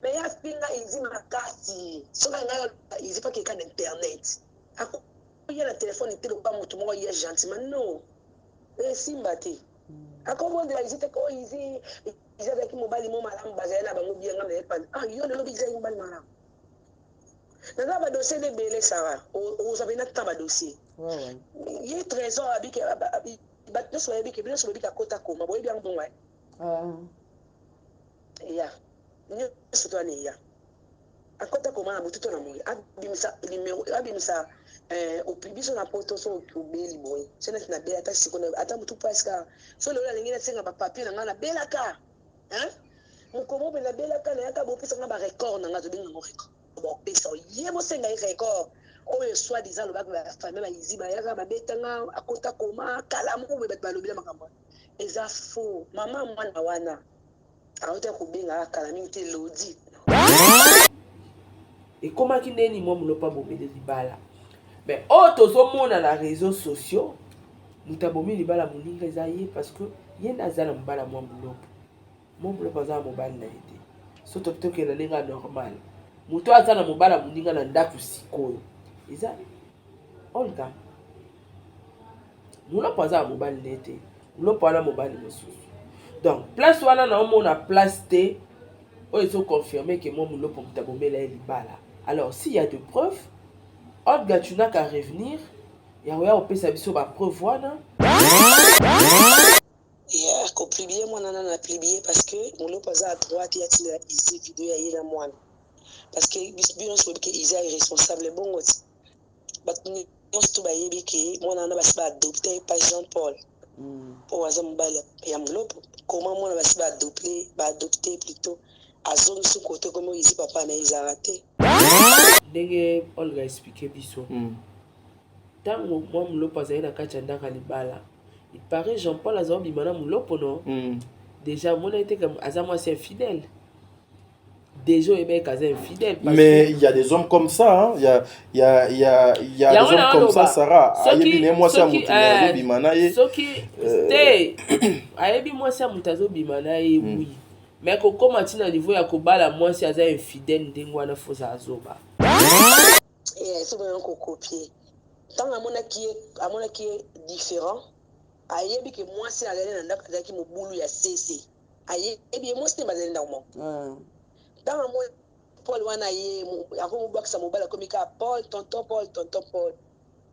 Mais il y a ici ma carte. Ce qu'on ici pas quelqu'un d'internet. Il y a le téléphone et le pas tout le monde est gentiment non. Et simbati. À comment de la visite ko ici ils avec mobile mo malam bazay na bango bien ngam pas. Ah yo le lobby zay mobile malam. Na ba dossier de belé ça va. O savez na tamba dossier. Ouais. Il y a trésor avec ba de so avec bien so avec à kota ko ma boy bien bon ouais. Ya. Ni so to ni ya. Akota ko ma bututo na mo. Abimisa au biso na poto so kubeli boy sena na bela ta siko ata mutu paska so le lingine senga ba papier na ngana bela ka hein mukomo be na bela ka na yaka bo pesa ngaba record na ngazo binga mo record bo pesa yebo senga record o ye soit disant le bac la famille ba izi ba yaka ba betanga akota koma kala mo be ba lobila makambo eza faux mama mwana wana aota kubinga kala mingi te lodi et comment qui n'est ni moi mon pas bomber de libala. Mais autres hommes dans les réseaux sociaux, nous t'avons mis libala mon ligne parce que y en a zala mbala mon boulot pas à mon bal n'a été. Surtout que la ligne normal. Muto azana mobala mon ligne na ndatu sikoyo. Eza Olga. Nous pas à mobile n'était. Nous pas à mobile monsieur. Donc place wana na on a place T. Ils ont confirmé que mon boulot pour t'abomber la libala. Alors s'il y a de preuves, Olga tu n'as qu'à revenir. Il y a on peut s'abisso ba preuve voilà. Yeah, ko publier moi nana na publier parce que mon lo pas à droite il y a ici vidéo il y a moi parce que bien sûr que ils est responsable bon aussi. But nous tout ba yebi que moi nana ba adopter par Jean-Paul. Pour azambala ya mlo comment moi ba adopter plutôt à zone sous côté comme ici papa na ils arrêté. Ndenge Olga expliquer biso. Tant moi mlo pas na kachanda kalibala. Il paraît Jean-Paul Azam bimana mulopo non. Déjà mon a été comme Azam c'est infidèle. Déjà il est casé infidèle. Mais il y a des hommes comme ça, hein. Il y a des hommes comme ça, Sarah. Ayebi moi ça mutazo bimana ye. Soki stay. Ayebi moi ça mutazo bimana ye oui. Mais ko comment tu na niveau ya ko bala moi c'est Azam infidèle ndengwa na fosa azoba. Et ça va encore copier. Tant à mon qui est différent. Ayebi que moi c'est aller dans ndaka ki mobulu ya CC. Ayebi moi c'est bazali ndamo. Dans moi Paul wana ye ako mobakisa mobala komika Paul tonton Paul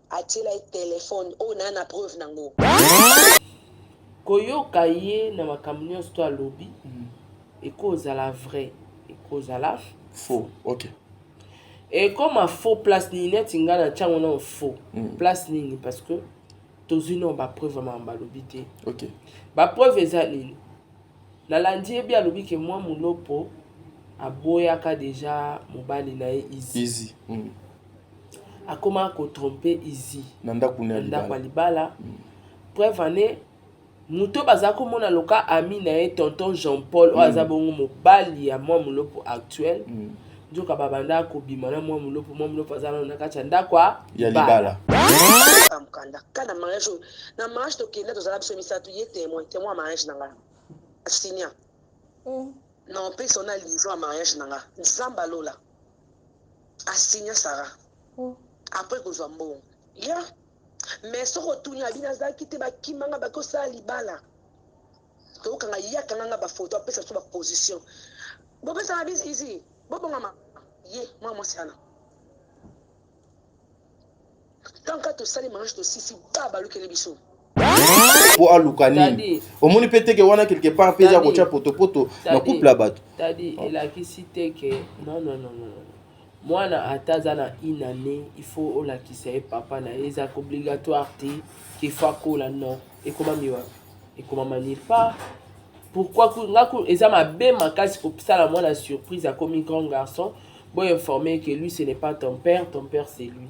atila téléphone o na preuve nango. Koyoka ye na makambo nyonso to alobi ekozala vrai ekozala faux. OK. Et comme un faux place ni net ngana tchango na faux place ni parce que tozino ba preuve ma balobité. OK. Ba preuve ezali na landi ebi alobi ke moi mulopo aboyaka déjà mobali na easy. A comment ko tromper easy nanda kuna libala preuve ane muto bazako mona loka ami na e tonton Jean-Paul o azabongo mobali ya moi mulopo actuel njoka babanda ko bimana moi mulopo azana na kacha ndakwa ya libala amkanda kana mariage to kenda to zala biso misatu ye témoin mariage nanga asinya non personnel livre mariage nanga nzamba lola asinya Sarah après ko zambo ya mais so retourner abina zaki te bakimanga bakosa libala to kanga yaka nanga ba photo apesa so ba position bo pesa na bis ici bo bonga ye moi sana tant que to sali mariage to sisi baba lukele biso pour alukani omoni pete ke wana quelque part pesa ko cha poto na couple là-bas tadi il a qui cité que non moi na atazana une année il faut la qui c'est papa na les obligatoire qui faut kola non et comment miwa et comment manir pas pourquoi ngaku ezama be makasi ko pisa moi la surprise a comme un grand garçon bon informer que lui ce n'est pas ton père c'est lui.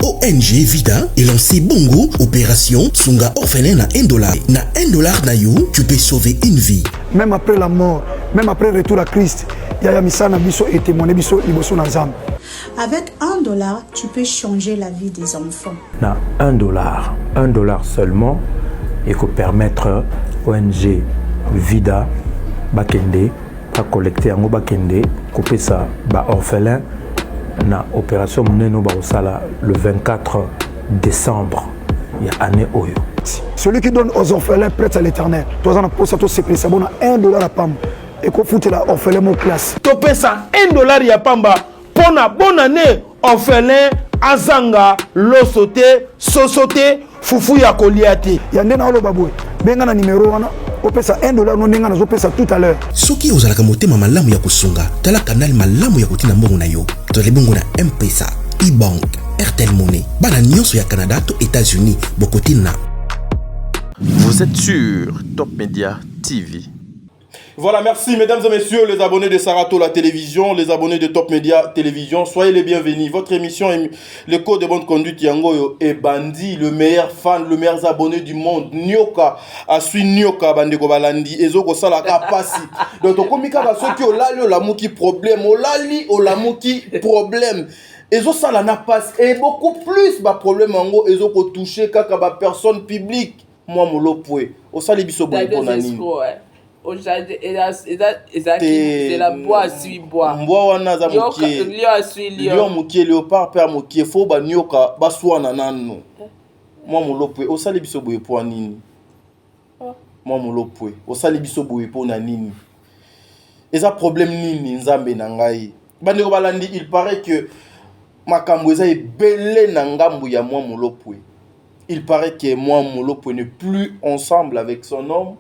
ONG Vida est lancé Bongo opération Sunga orphelin na $1. Na $1 na yo, tu peux sauver une vie. Même après la mort, même après le retour à Christ, Yaya Misana Biso et témoigné Biso Liboso Nazam. Avec $1, tu peux changer la vie des enfants. Na $1 seulement, et que permettre ONG Vida Bakende a collecté yango bakende kopesa ba orphelin na opération moneno ba osala le 24 décembre ya année oyo. Celui qui donne aux orphelins prête à l'éternel. Toi on a posé tout c'est ça bon $1 à pam et qu'on fout la orphelin mon classe. Topesa $1 ya pamba pour na bonne année orphelin azanga losote sosote fufu ya koliate. Yandena olo baboué. Benga na numéro wana opesa $1 no nenga na zopesa tout à l'heure. Soki ozalaka motema malamu ya kusunga tala canal malamu ya kotina mbongo na yo tozali bongo na M-Pesa, e-bank, Airtel Money bana nyonso ya Canada to États-Unis bokotina. Vous êtes sur Top Media TV. Voilà, merci mesdames et messieurs les abonnés de Sarato la télévision, les abonnés de Top Media Télévision, soyez les bienvenus. Votre émission est le code de bonne conduite Yango et Bandi, le meilleur fan, le meilleur abonné du monde. Nyoka, Asui Nyoka Bandeko Balandi, Ezoko Salaka Passi. Donc komika ba soki olali olamuki problème, olali olamuki problème. Ezo sala na passe et beaucoup plus ba problème yango ezoko toucher kaka ba personne publique. Moi molopwe, osali biso boye bonani. C'est la bois suit bois. Mboa wana za mukie. Lion mukie léopard père mukie fo ba nyoka baswana nanu. Moi molopwe osali biso boye po nini. Moi molopwe osali biso boye po na nini. Eza problème nini nzambe na ngai. Bandeko balandi il paraît que makambo eza ebele na ngambu ya moi molopwe. Il paraît que moi molopwe n'est plus ensemble avec son homme.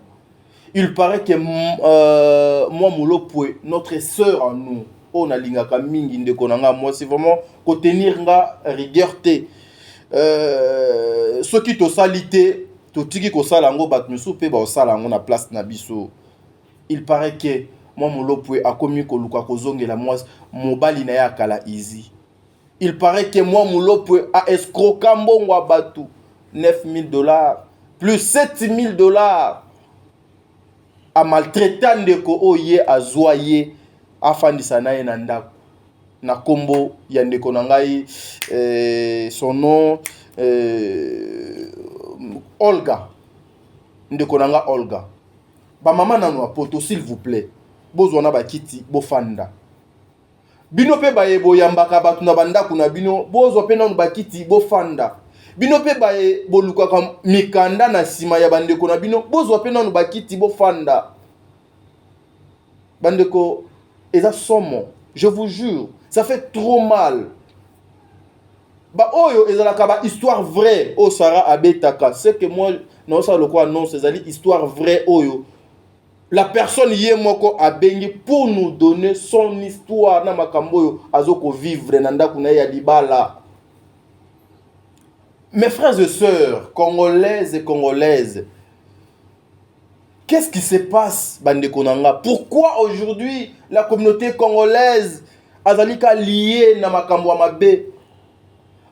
Il paraît que moi molopwe notre sœur en nous on a lingaka mingi ndeko nanga moi c'est vraiment ko tenir nga rigueur te soki to salité to tiki ko sala ngo bat musu pe ba sala ngo na place na biso. Il paraît que moi molopwe akomi ko luka ko zongela moi mobali na ya kala easy. Il paraît que moi molopwe a escroqué mbongo abatu $9,000 plus $7,000 a maltraité ndeko oye azoye afandisa na ye na ndako na kombo ya ndeko na ngai son nom Olga ndeko na nga Olga ba mama nanu apoto s'il vous plaît bozwana ba kiti bofanda bino pe ba yebo yambaka batu na bandako na bino bozo pe nanu ba kiti bofanda bino pe baye boluka kam mikanda na sima ya bandeko na bino bozwa pe nanu bakiti bofanda bandeko eza somo je vous jure ça fait trop mal ba oyo ezalaka ba histoire vraie o Sarah abetaka c'est que moi non ça le quoi non c'est ali histoire vraie oyo la personne yé moko abengi pour nous donner son histoire na makambo oyo azoko vivre na ndako na ya libala. Mes frères et sœurs, congolaises et congolaises, qu'est-ce qui se passe, Bandeko Nanga? Pourquoi aujourd'hui la communauté congolaise azalika liée na makambo mabe?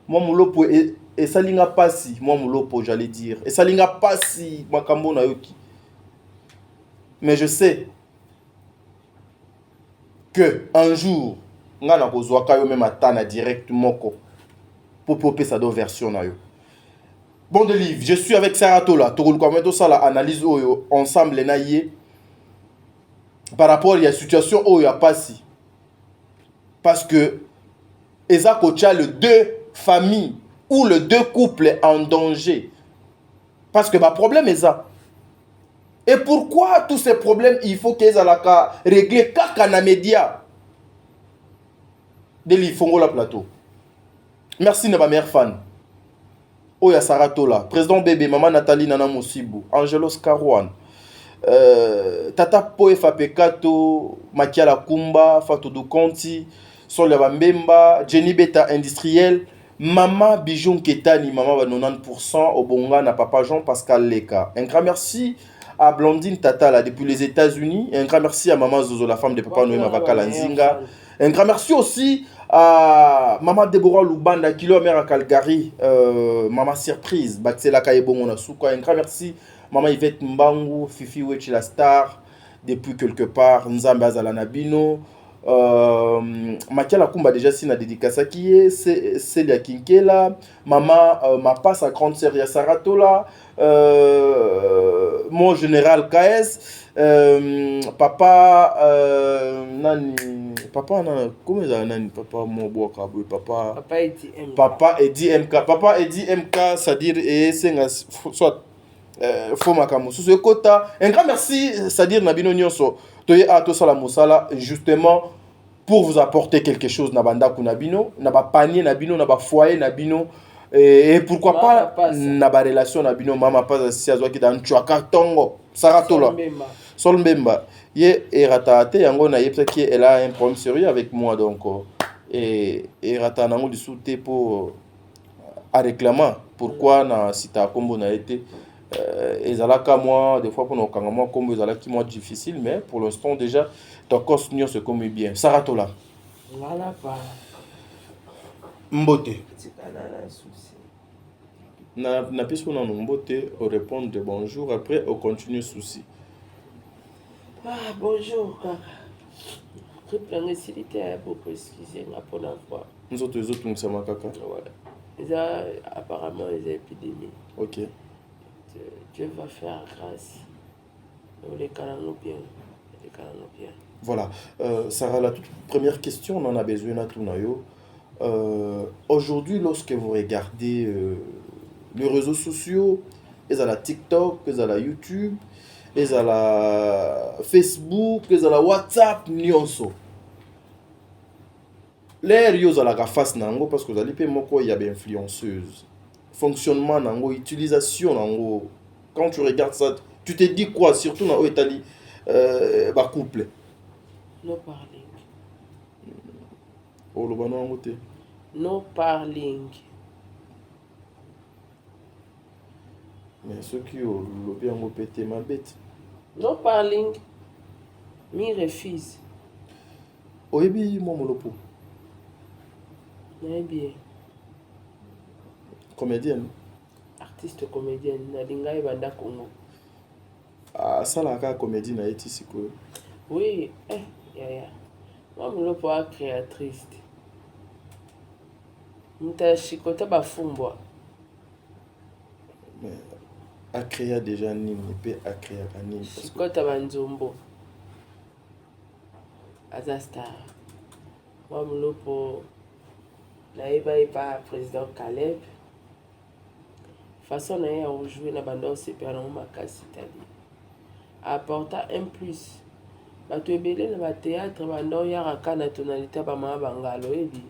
Moi mulopo et salinga pasi, moi mulopo j'allais dire, et salinga pasi makambo na yoki. Mais je sais que un jour ngana kozwaka yo même atana direct moko pour popper sa do version na yo. Bon de livre, je suis avec Sarato là, tout ça la analyse ensemble naïe par rapport à la situation où il y a passé. Parce que Eza Kocha le deux familles ou le deux couples en danger. Parce que ma problème est ça. Et pourquoi tous ces problèmes il faut qu'ils aient régler kaka na média. De livre Fongo la plateau. Merci na ma mère fan. Oya Sarato là, président bébé, maman Nathalie Nana Moussibou, Angelos Karouane, Tata Poe Fapekato, Makiala Kumba, Fatou Dukonti, Solia Bambemba, Jenny Beta Industriel, Maman Bijoun Ketani, Maman 90%, Obonga na Papa Jean-Pascal Leka. Un grand merci à Blandine Tata là, depuis les États-Unis. Un grand merci à Maman Zozo, la femme de Papa Noé Mavaka Lanzinga. Un grand merci aussi à Maman Deborah Lubanda, Kilo Mère à Calgary, Maman Surprise, Baxela Kaibongo Nasuka. Un grand merci, Maman Yvette Mbangu, Fifi Wechi la star, depuis quelque part, Nzambe Azalanabino, Makiala Kumba déjà si na dédicace qui est Célia Kinkela, maman ma passe à grande sœur ya Saratola, mon général KS, papa nani papa na comment ça nani papa mon bois kabou papa Eddie MK papa Eddie MK c'est-à-dire et c'est soit faux makamusu ce kota un grand merci c'est-à-dire Nabino Nyonso toye a to sala musala justement pour vous apporter quelque chose na banda kunabino na ba panier nabino na ba foyer nabino et pourquoi pas na ba relation nabino mama pas si azwa ki dans chwaka tongo Saratola Solmbemba ye erata te yango na yepsa ki elle a un problème sérieux avec moi donc et erata nango du souté pour à réclamer pourquoi na sita kombo na été ezalaka moi des fois pour nos kangama kombo ezalaki moi difficile mais pour l'instant déjà donc on se commet bien Saratola voilà pas mbote na piso na mbote on répond de bonjour après on continue souci. Bonjour kaka triple silitaire pour préciser la première fois nous autres on kaka voilà apparemment les épidémies. OK. Dieu va faire grâce. Les canons bien. Voilà. Sarah, la toute première question, on en a besoin à tout nayo. Aujourd'hui, lorsque vous regardez les réseaux sociaux, ils ont la TikTok, ils ont la YouTube, ils ont la Facebook, ils ont la WhatsApp, nyonso. L'air ils ont la face nango parce que vous allez payer moko il y a bien influenceuse. Fonctionnement nango, utilisation nango. Quand tu regardes ça, tu te dis quoi surtout dans Italie ba couple. No parling. Oh le bano nango te. No parling. Mais ceux qui ont le bien pété ma bête. No parling. Mi refuse. Oyebi moi molopo. Bien. Comédienne. Artiste comédienne na lingai banda Congo. Ah ça la ka comédie na eti siko. Oui, moi molopo a créatrice. Mta shikota bafumbwa. Mais a créé déjà nini pe a créé nini. Shikota banzombo. Azastar. Moi molopo naïba pas président Caleb. Façon naïa rejouer na bando CPA na makasi Italie. Apporta un plus. Bato ebele na ba théâtre bando ya raka na tonalité ba ma bangalo ebi.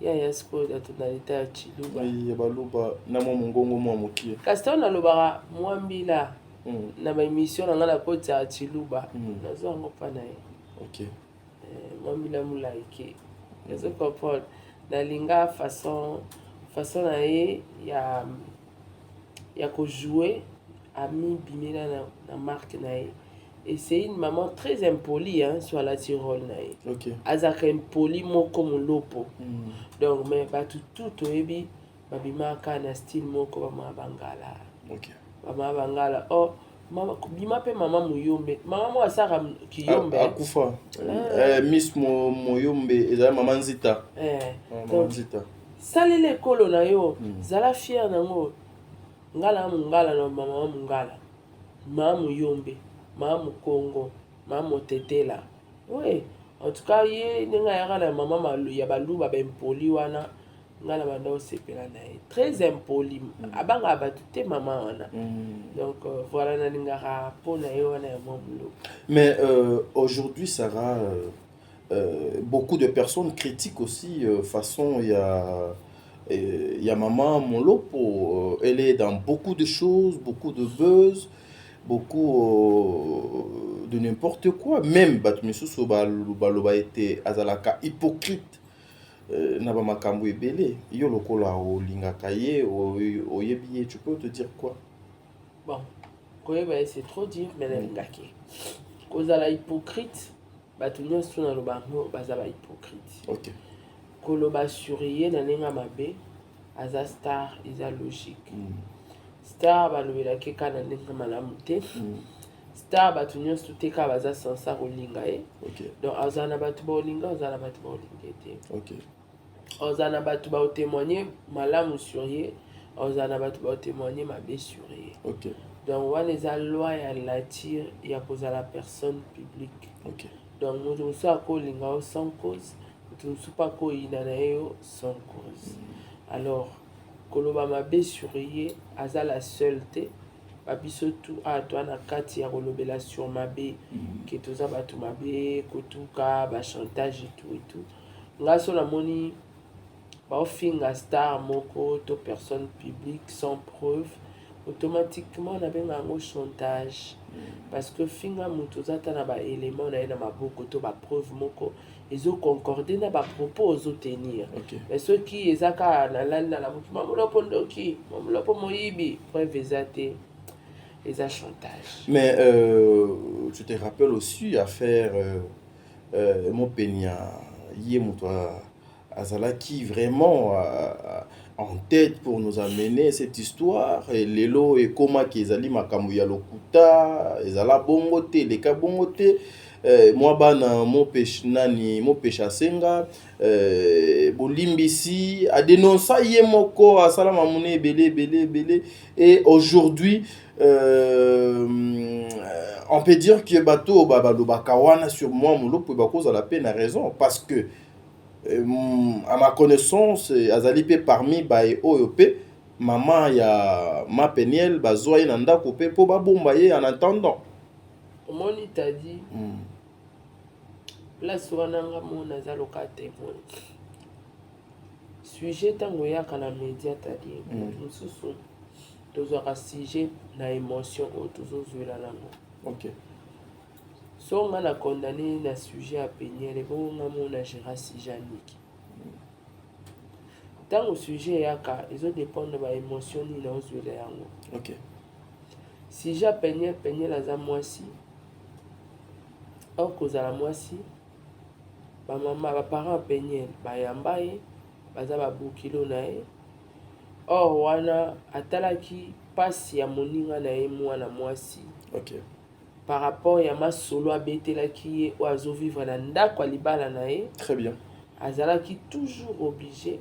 Ya yasko da tonalité ya Chiluba. Oui, baluba na mo mongongo mo mokie. Kaston na lobara mwambila. Na ba émission na ngala koti ya Chiluba. Nazo ngo pa na ye. OK. Mwambila mulaike. Nazo comprendre. Na linga façon na ye ya ko jouer ami bimela na marque na ye. Et c'est une maman très impolie sur la Tyrol na ye. OK. Azaka impoli moko molopo. Donc mais batu tout oyebi babimaka na style moko ba bangala. OK. Ba bangala mama bima pe mama muyombe. Mama mo asaka kiyombe. Akufa. Miss Moyombe ezala mama Nzita. Mama Nzita. Salele kolo na yo, zala fier nango. Ngala na mama mungala. Mama muyombe, mama Congo, mama tetela. Oui, en tout cas ye ninga yaka na mama malu ya baluba bempoli wana. Ngala banda osepela na ye. Très impoli. Abanga batu te mama wana. Donc voilà na ninga po na ye wana ya mamulo. Mais aujourd'hui Sarah beaucoup de personnes critiquent aussi façon il y a maman Molopo, elle est dans beaucoup de choses, beaucoup de buzz, beaucoup de n'importe quoi, même Batmisuso Baloba était azalaka hypocrite na ba makambo ebele yo lokola o lingaka ye o yebiye, tu peux te dire quoi? Bon, c'est trop dire mais lingaki. Kozala hypocrite bato nyonso na lobango bazaba hypocrite. OK. Koloba suriye na nenga mabe aza star eza logique. Star balobela keka na nenga malamu te. star bato nyonso te kaka baza sansa kolinga ye. Donc aza na bato baolinga, aza na bato baolinga te. Aza na bato baotémoigner malamu sur ye, aza na bato baotémoigner mabe sur ye. Donc wana eza loi ya nature ya kozala personne publique. Donc moto mosusu akolinga yo sans cause, moto mosusu mpe akoyina na ye yo sans cause. Alors koloba mabe sur ye aza la seule te. Babiso tout toi na kati ya kolobela sur mabe ke toza bato mabe kotuka ba chantage et tout. Ngaso na moni baofinga star moko to personne publique sans preuve, automatiquement on a bien un chantage. Parce que finga moto zata na ba élément na na maboko to ba preuve moko ezo concorder na ba propos ozo tenir. Mais ceux qui ezaka na landa la moto mamulo pondoki, mamulo po moyibi, preuve ezate eza chantage. Mais tu te rappelles aussi affaire mon peignat yé moto azala qui vraiment en tête pour nous amener cette histoire et lelo et comment qu'ils makambo ya lokuta ezala bongote les ka bongote moi bana mon pêche nani mon pêche asenga bolimbisi a dénoncé yé moko asala mamune belé et aujourd'hui on peut dire que bateau bakawana sur moi mon lopo bako za la peine a raison parce que à ma connaissance azali pe parmi bae OEP maman ya ma peniel bazwa na ndako pe po babomba ye en attendant omoni t'a dit la soananga mona za lokate mon sujet tango ya kana média t'a dit mususu tozaka sujet na émotion o tozozwela nango. So on a condamné na sujet à peigner les bons mamans na gérer si Jannick. Dans le sujet yaka, ils ont dépendre de ma émotion ni na ozuela yango. Si j'ai peigné la za moisi. Or cause à la moisi. Ba maman ba parents peigner ba yambaye, baza ba bukilo na e. Or wana atalaki passe ya moninga na e mwana moisi. Par rapport à ma solo abetela qui oiseau vivre na ndako libala na ye. Très bien. Azala qui toujours obligé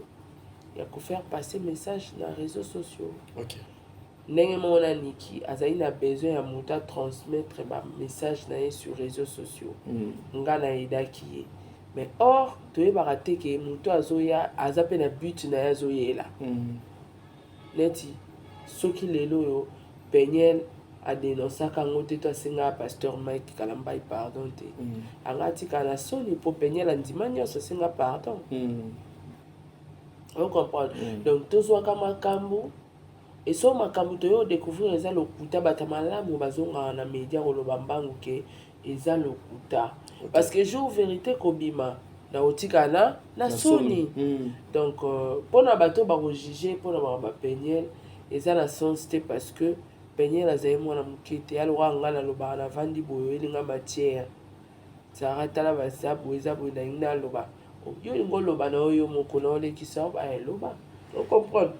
ya ko faire passer message na réseaux sociaux. Ndenge mona niki azali na besoin ya muta transmettre ba message na ye sur réseaux sociaux. Nga na idaki ye. Mais or toye barate ke muto azoya azape na but na ya zoyela. Neti soki lelo yo penyel a dénoncé quand tu as singa pasteur Mike Kalambai pardon te angati kana soni pour peigner l'andimania ce singa pardon on comprend donc tout soit comme makambo et so makambo to yo découvrir eza lokuta batamalamu bazonga na média ko lobambangu ke eza lokuta parce que jour vérité kobima na otikana na soni donc pona bato ba juger pona ba peigner eza la sens parce que peigner la zaimo na mukete alwa ngala loba na vandi boyo elinga matière sarata la basa boeza boina ina loba yo ngoloba na oyo moko na ole kisa ba loba on comprend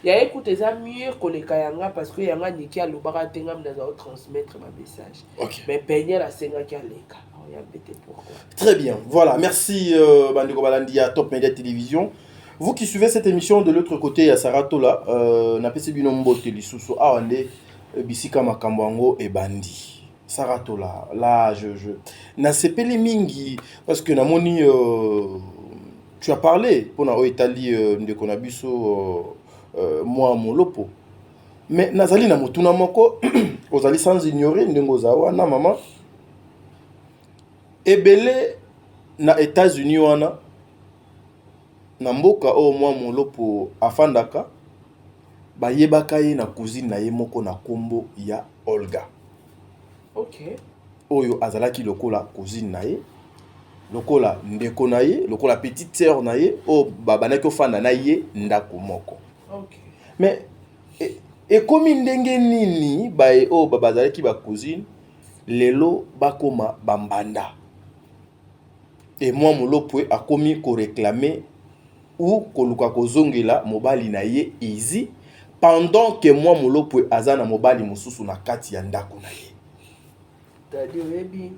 ya écoute ça mieux que les kayanga parce que yanga niki aloba tenga mna za transmettre ma message mais peigner la senga ki aleka ya bête pourquoi. Très bien, voilà, merci Bandeko Balandi à Top Media Télévision. Vous qui suivez cette émission de l'autre côté à Saratola, napesi binombo telisusu awande bisika makambo et bandi. Saratola, là je na sepeli mingi parce que na moni tu as parlé pour na Italie de konabiso moi mon lopo. Mais nazali na motuna moko ozali sans ignorer ndengo zawa na maman ebele na États-Unis wana na mboka o mwa molopo afandaka bayebaka ye na cousine na ye moko na kombo ya Olga. Oyo azalaki lokola cousine na ye, lokola ndeko na ye, lokola petite sœur na ye o babanaki ofanda na ye ndako moko. Mais ekomi ndenge nini bae o babazalaki ba cousine lelo bakoma bambanda. Et moi molopwe akomi ko réclamer ou koluka kozongela mobali na ye easy pendant que moi molopwe azana mobali mususu na kati ya ndako na ye. c'est-à-dire oyebi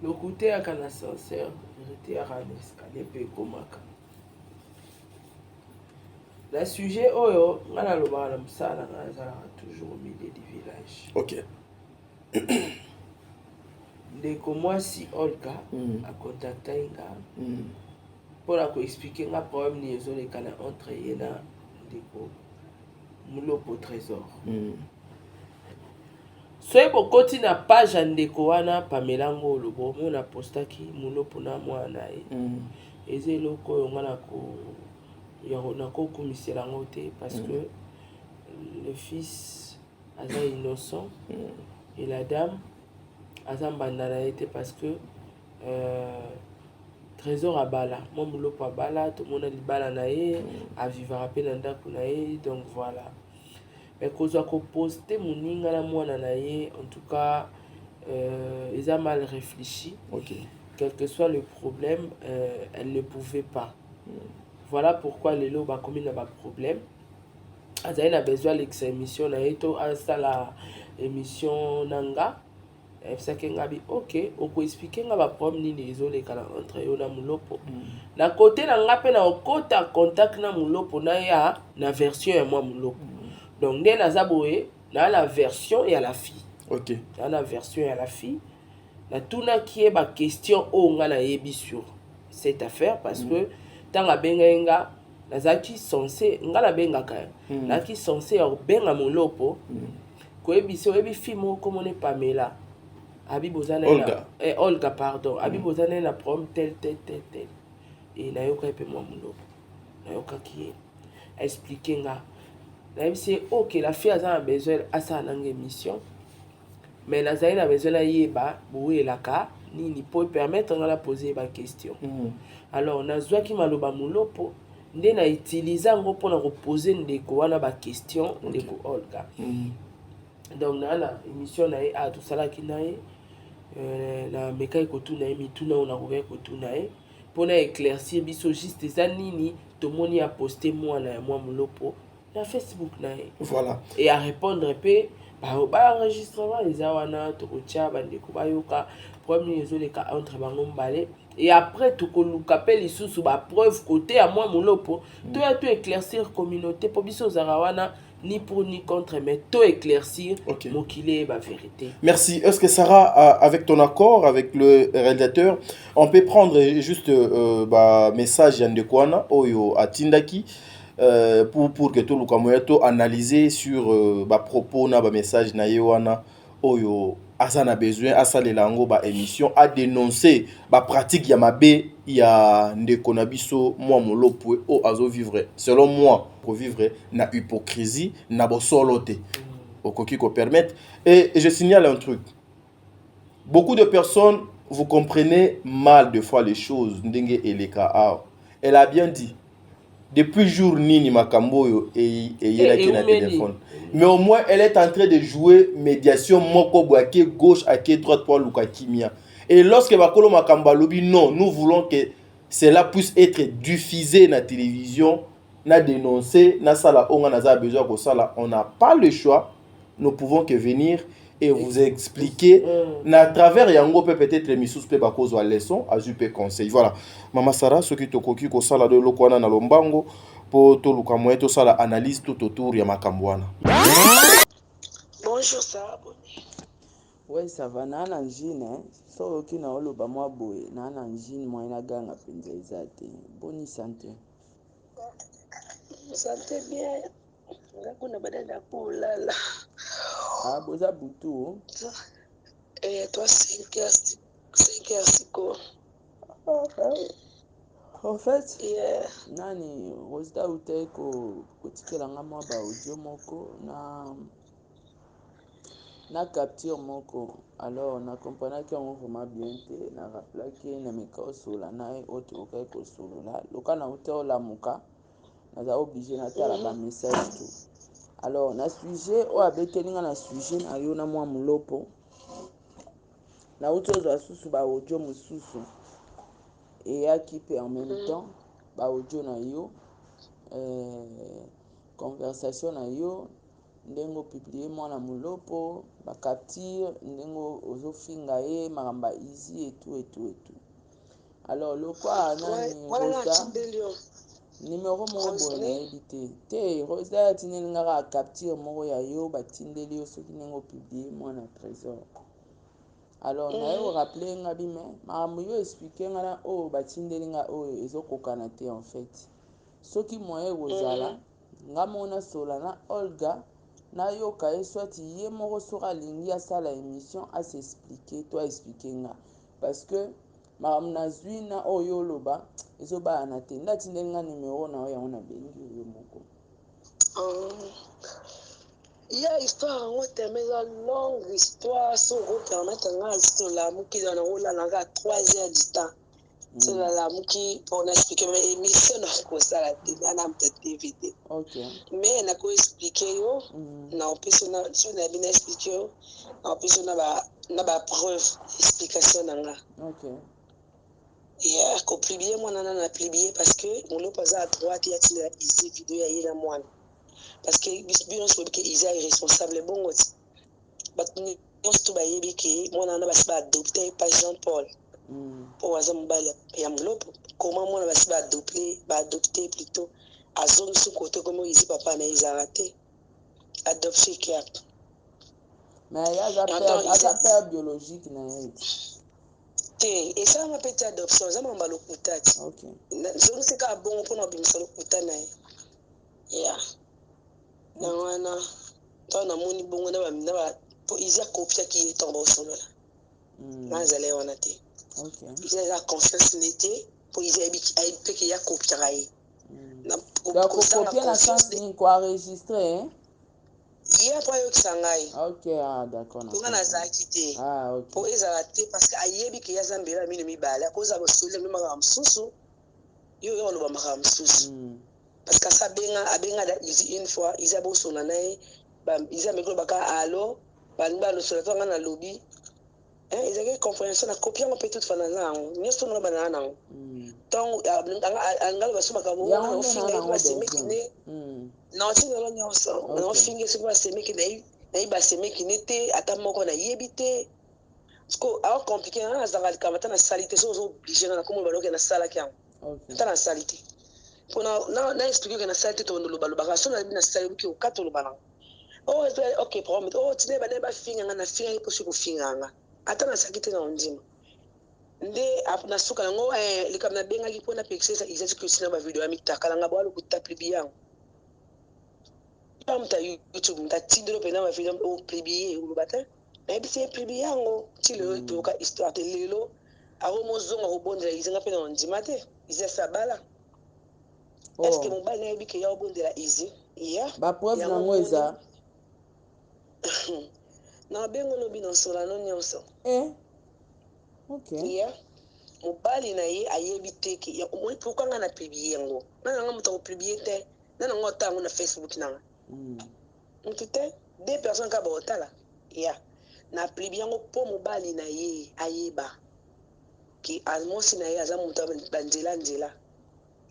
lokuteyaka na ascenseur reteyaka na escalier mpe ekomaka na sujet oyo nga nalobaka na mosala nga nazalaka toujours au milieu du village. Ok. ndeko mwasi Olga akontakta nga mpona koexplike nga problème nini ezoleka na entre ye na ndeko Mulopo Trésor. soki bokoti na page ya ndeko wana Pamela Ngolo bomona postaki Mulopo na mwana na ye eza eloko oyo nga nakokumisela yango te parce que le fils aza innocent et la dame aza mbanda na ye te parce que Trésor abala mwa Mulopo abala tomona libala na ye avivaka mpe na ndako na ye donc voilà. Mais kozwa koposte moninga na mwana na ye en tout cas ils ont mal réfléchi. Quel que soit le problème elle ne pouvait pas. Voilà pourquoi les lots ba commis na ba problème azali na besoin l'ex émission na ye to asala émission nanga efsake ngabi ok oko expliquer nga ba problème nini ezoleka na entre yo na Mulopo na côté na nga pe na okota contact na Mulopo na ya na version ya moi Mulopo. Donc, dès la version et à la fille. Ok. Dans la version et à la fille, na tout na qui est ma question on a yebi sur cette affaire parce que tant la benga na zaki censé ngala benga ka na qui censé benga Mulopo ko yebi so yebi fille mo comme on est Pamela abi bozana Olga. Olga pardon abi bozana na problème tel et na yoka pe moi Mulopo na yoka qui expliquer nga. C'est ok, la fille a besoin de sa émission, mais la a besoin de yeba, boué la ka, ni pour permettre de la poser des questions. Alors, on a besoin qui m'a le Mulopo, on a utilisé pour poser des questions de Olga. Donc, on a émission à tout ça qui n'a la mécanique autour na mituna on a ouvert autour na pour éclaircir biso juste des anini tout le monde a posté moi na moi Mulopo. Na Facebook na voilà et à répondre pe ba enregistrement les awana to kotia bandeko bayoka premier ezoleka entre bango mbale et après to koluka pe lisusu ba preuve côté à moi Mulopo to ya to éclaircir communauté pour biso zarawana ni pour ni contre mais to éclaircir mokile ba vérité. Merci. Est-ce que Sarah, avec ton accord avec le réalisateur, on peut prendre juste message yandekwana oyo atindaki pour que tout le monde analyser sur propos na message na yewana oyo asana besoin asale lango émission à dénoncer pratique ya mabe ya ndeko na biso moi Mulopo o azo vivre selon moi pour vivre na hypocrisie na bosolo te okoki ko permettre et je signale un truc, beaucoup de personnes vous comprenez mal des fois les choses ndenge eleka. Elle a bien dit depuis jour nini makamboyo et yela na téléphone. Mais au moins elle est en train de jouer médiation moko boake gauche à droite pour luka kimia. Et lorsque bakolo makambo lobi non, nous voulons que cela puisse être diffusé na télévision, na dénoncé, na sala onga na za besoin ko sala, on n'a pas le choix. Nous pouvons que venir et vous expliquer à travers yango peut-être misus pe bakozwa leçon azupe conseil. Voilà. Mama Sarah ce qui to koki ko sala de lokwana na lombango po to luka moeto sala analyse tout autour ya makambwana. Bonjour Sarah. Ouais, ça va na angine so ki na oloba mwa boye na angine moi na ganga penza ezate. Bonne santé. Santé bien. Ngakuna badala kulala. Ah, boza butu. Toi 5 heures siko. En fait, nani Rosita uteko kotikela nga mwa ba audio moko na capture moko. Alors na comprenaki yango vraiment bien te na rappelaki na mika sola na autre okai ko solola. Loka na uta la muka naza obligé na tala ba message tout. Alors na sujet o abeteli nga na sujet na yo na mwa Mulopo. Na uto zo asusu ba audio mususu. Et à qui peut en même temps ba audio na yo conversation na yo ndengo publier mwana molopo ba capture ndengo ozofinga ye maramba easy et tout. Alors le quoi nani Rosa numéro moko boye nayebi te Rosa yatindeli ngaka capture moko ya yo batindeli yo soki ndenge opublie mwana trésor. Alors naye orappele nga bime makambo yo explike nga na oyo batindeli nga oyo ezokokana te en fait soki moyen kozala nga mona sola na Olga nayoka ye swati ye moko soki alingi asala émission asexplike to aexplike nga parce que makambo nazwi na oyo oloba ezobana te ndatindeli nga numero na oyo yango nabengi yo moko. Ya histoire yango teme eza longue histoire so okopermettre nga azitolamuki na olalanga 3 heures du temps solalamuki mpona explike ma émission nakosala te ana mta tvd mais nakoexplike yo na opesi so na bina explike yo na opesi yo na bapreuve explication na nga ya kopublie mwana na na publie parce que molopo aza à droite yatindela isi video ya ye na mwana parce que bino soyebi ke iza irresponsable bongo ti bato nyonso to bayebi ke mwana wana basi baadopte ye pa Jean Paul mpo aza mobali ya molopo koma mwana basi baadopte plutôt azongisi kote komo izi papa na ezala te adoption kiap mais aza père biologique na ye te esalama mpe te adoption eza mamba lokuta ti zongiseka bongo mpona obimisa lokuta na ye ya na wana ntango namoni bongo po izi akopiaki ye ntango baosolola nga azala wana te izi aza confiance ne te po izi ayebi peke ye akopiaka ye kopie na sens nini koenregistre ye mpo ayokisa ngai d'accord mponga nazalaki te mpo ezala te parce que ayebi ke ye aza mbela ya mino mibale akozala basolile mpe makambo mosusu yo oyo oloba makambo mosusu parce que asa abenga da izi une fois izi abosona na ye izi ameki lobaka alo balingi balosola to anga na lobi ezalaki compréhension na kopi yango mpe toute fa naza yango nyonso tongona banaa nango ntango alinga loba so makambo wana naofinga ye mpo basemeki ne naotinelo nyonso naofinga soki basemeki nayi basemeki ne te ata moko nayebi te parceke aocomplike nga nazanga likambo ata nasali te so ozooblige nga nakomo loba loke nasalaki yango ata nasali te mpo na explike oke nasali te tokondo lobalobaka so nayebi nasali oki okata oloba nango ok problème tina banaye bafinga nga nafinga ye mposo kofinga nga ata nasaki te na ondima nde nasuka yango likambo nabengaki mpona pekisesa izati kosina bavideo ya mitaka nanga bwalokuta plibi yango muta youtube ntatindelo mpena bavideo oplibie oloba te nayebisi ye plibi yango ti lelo toyoka histoire te lelo akomozonga kobondela izinga mpe na ondima te izi asabala estce mobali nayebi ke ya obondela izi ya bapreuve nango eza na bengo lobi na nsolano nyonso ya mobali na ye ayebi te ke pourkui nga na publie yango nananga moto akopublie te nananga ota yango na facebook nanga mutu te 2 personnes ka baotala ya na publie yango mpo mobali na ye ayeba ke mosi na ye aza moto banzela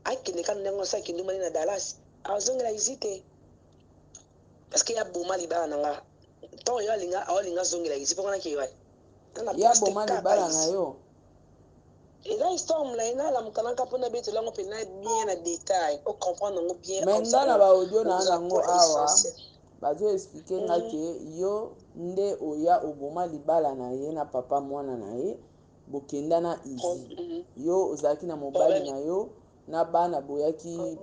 akende kana ndenge osa akende mali na Dallas azongela izi te parce que ya boma libala nanga ntango yo aolinga azongela izi mpo kana kewa ya boma libala na yo eza histoire molai nalamukanaka mpona betelo yango mpena bien na détail ocomprendre yango bien mais nga na baaudio na nango awa bazoexplike nga ke yo nde oya oboma libala na ye na papa mwana na ye bokenda na izi yo ozalaki na mobali na yo na bana boyaki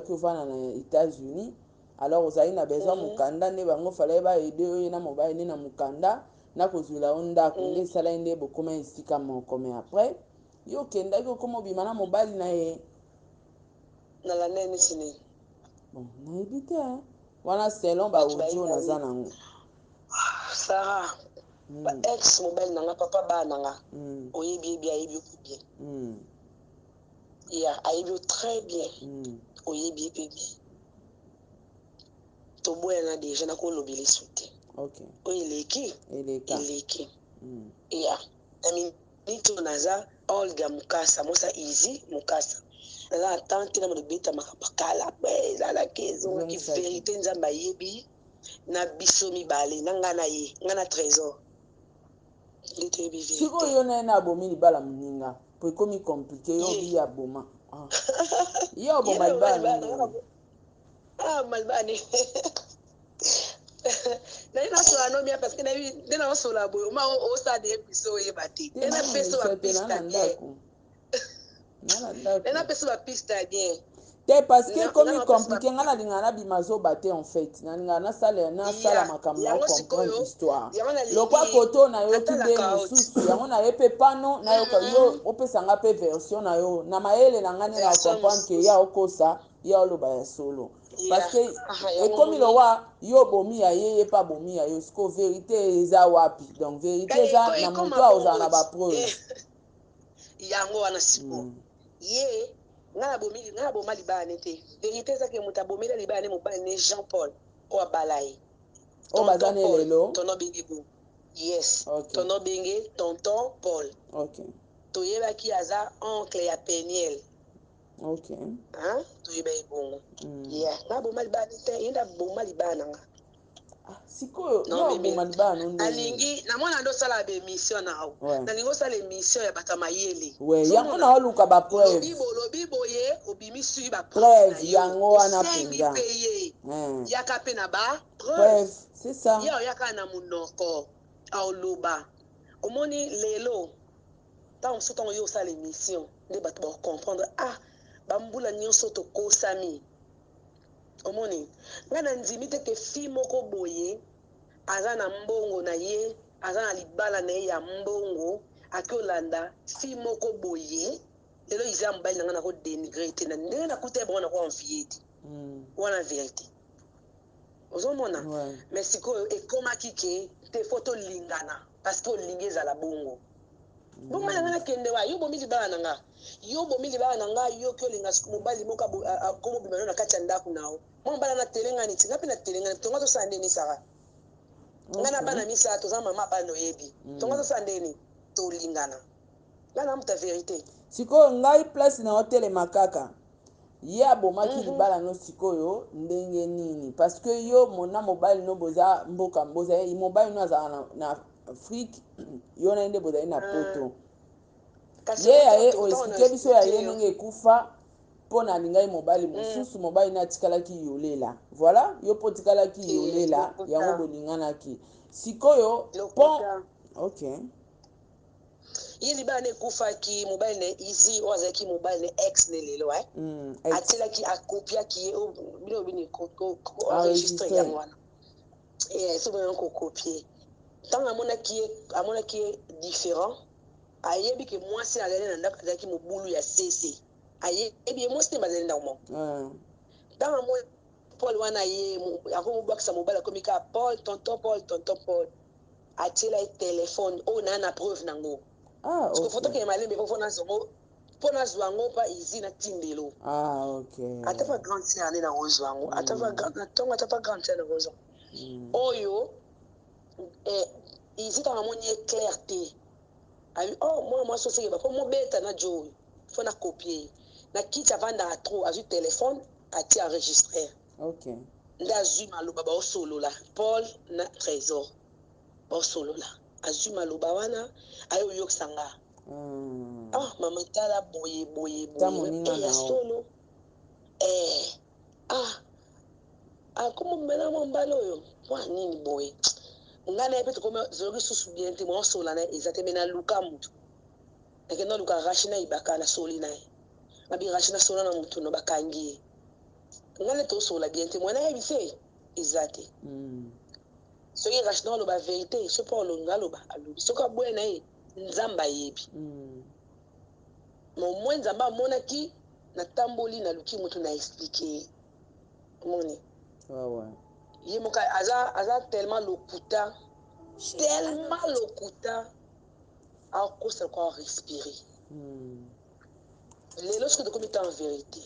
ovanda na États-Unis alors ozali na besoin mokanda nde bango falaye baede oyo na mobali nde na mokanda na kozwela yo ndako nde esalai nde bokoma esika moko mais après yo okendaki okoma obima na mobali na ye nalanda neti nini bon nayebi te wana selon baaudio naza nango Sarah ex mobali nanga papa bana nanga oyebi ayebi opi bien ya ayebi très bien oyebi epe bien toboyana deja nakolobela esu te oyo eleki ya na miniti oyo naza Olga Mukasa mosa Izi Mukasa naza na tante na moto beta makambo kala pe ezalaki ezongaki verité nzambe ayebi na biso mibale na nga na ye nga na trésor sikoyo na ye na abomi libala moninga po ekomi komplike yo bi aboma ye oboma libala nini malibala ne naye nasola no bien parce que nde naosola boye oma osala de biso oyeba te nde napesa bapiste ya bien nde napesa bapiste ya bien te parce que ekomi compliqué nga nalingaka nabima azoba te en fait nalingaka nasala makambo na comprendre histoire lokwa koto nayoki nde mosusu yango naye mpe pano nayoka yo opesanga mpe version na yo na mayele na nga nde na comprendre ke ya okosa ya oloba ya solo parce que ekomi lowa yo bomi ya ye ye mpe abomi ya yo siko vérité eza wapi donc vérité eza na moto aozala na bapreuve yango wana siko ye nga naboma libala ne te vérité ezaki moto abomeli libala ne mobali ne Jean Paul oyo abala ye oyo baza ne lelo tonobenge bo yes tonobenge tonton Paul toyebaki aza oncle ya Peniel toyeba ye bongo naboma libala ne te ye nde aboma libala na nga sikoyo yo oboma libala no ndenge alingi namona ndo osala baémission na yo nalingi osala émission ya bato ya mayele yango na oluka bapreuve olobi boye obimisi bapreuve yango wana osengi mpenza mpe ye yaka mpe na preuve c'est ça ye oyaka na monoko aoloba omoni lelo ntango mosusu ntango ye osala émission nde bato bacomprendre bambula nyonso tokosami omoni ngai na ndimi te ke fi moko boye aza na mbongo na ye aza na libala na ye ya mbongo aki olanda fi moko boye lelo iza ya mobali na ngai nakodenigre te na ndenge nakuta ye bango nakoenvie te wana vérité ozomona mais sikoyo ekomaki ke te fo tolingana parce que olingi ezala bongo bongo na ngai nakende wa yo bomi libala na nga yo bomi libala na nga yoki olinga mobali moko akomobima no na kati ya ndako na yo mwa mobali natelengani ti nga mpe natelengani tonga tosala ndeni saka ngai na bana misala toza mama bana oyebi tonga tosala ndeni tolingana ngai na muta vérité sikoyo ngai place na otelema kaka ye abomaki libala no sikoyo ndenge nini parce que yo mona mobali no boza mboka bozali mobali no azala na Afrique yo na nde bozali na poto ye yaye oexplike biso ya ye ndenge ekufa mpo na alingai mobali mosusu mobali na atikalaki yolela voilà yo mpo otikalaki yolela yango bolinganaki sikoyo mpo ye libala na ekufaki mobali na izi oyo azalaki mobali na ex ne lelo atielaki akopiaki ye bino bini enregistre yango wana so boyanga kokopie ntango amonaki ye différent ayebi ke mwasi azali na ndako azalaki mobulu ya sese ayebi ye mwasi te bazali ndako moko ntango amoni Paul wana ye akomobwakisa mobali akomi kaka tonton Paul atiela ye telefone oyo naa na preuve nango parce foto ke malembe mpo nazwa yango mpa izi na tindelo ata pa grande sœur ane na kozwa yango ntongo ata pa grande sœur na kozwa oyo izi ntango amoni ye clair te mwana mwasi oseke bapo mobeta na jo oyo fo na kopie na kiti avandaka tro azwi telefone atie enregistreur nde azwi maloba baosolola Paul na trésor baosolola azwi maloba wana aye oyokisa nga mama tala boye ya solo akomomela mobali oyo mwa nini boye ngai na ye mpe tozoloki susu bien te mwaosola na ye eza te me naluka motu nakenda luka rashi na ibaka nasoli na ye nabi rashi nasola na motu no bakangi ye ngai ne tosola bien te mwana yebi se eza te soki rashi na oloba verité so mpo olonga aloba alobi soki aboye na ye nzambe ayebi mo mwe nzambe amonaki natamboli naluki motu na explike ye moni ye moka aza tellement lokuta akosa kwa respirer lelo soki tokomi ta en vérité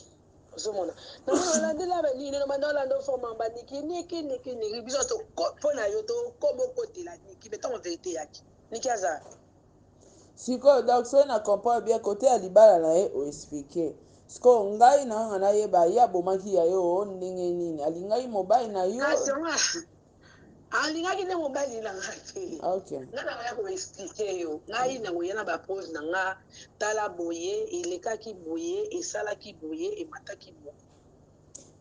ozomona namona olandela banini nomanda olanda ofoma baniki niki biso mpo na yo tokoma okotela niki me ntango vérité yaki niki aza sikoyo donc soki na comprendre bien kote ya libala na ye oexplike sikoyo ngai na yanga nayeba ye abomaki ya yo ndenge nini alingai mobali na yo alingaki nde mobali na nga te nga na nga ya koexplike yo ngai na koya na bapose na nga tala boye elekaki boye esalaki boye emataki boye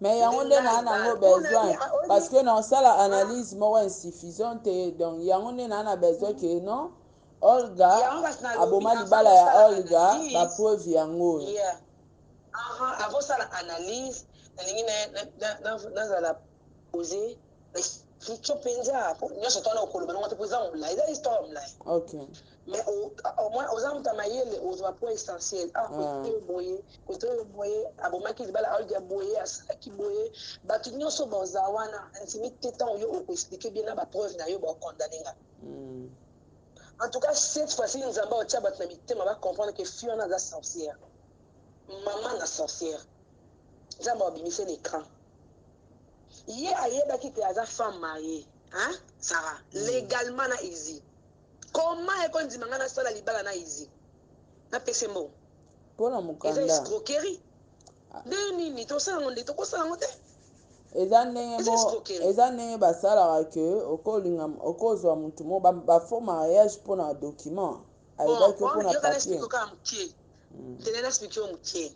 mais yango nde naa nango besoin parce que naosala analyse moko insuffisante donc yango nde naa na besoin ke non Olga aboma libala ya Olga bapreuve yango oyo avosala analyse nalingi nazala pose explique mpenza nyonso twana okoloba nango te mpo eza molai eza histoire molai mais au moins oza moto mayele ozwa po essentiel kote oyo boye kote oyo boye abomaki libala Olga boye asalaki boye bato nyonso baza wana intimité ntango yo okoexplike bien na bapreuve na yo bakondane nga en tout cas cette fois-ci nzambe otia bato na mitema bacomprendre ke fi wana aza sorcière mama na sorcière nzambe abimise l'écran ye ayebaki te aza femme mariée hein Sarah légalement na izi comment ekondima nga nasala libala na izi napese mbongo mpona mokanda eza escroquerie nde nini tosala ngo nde tokosala ngo te eza ndenge basalaka ke okozwa motu mo bafaux mariage mpona document ayebaki mpona papier tene naexplike yo mokie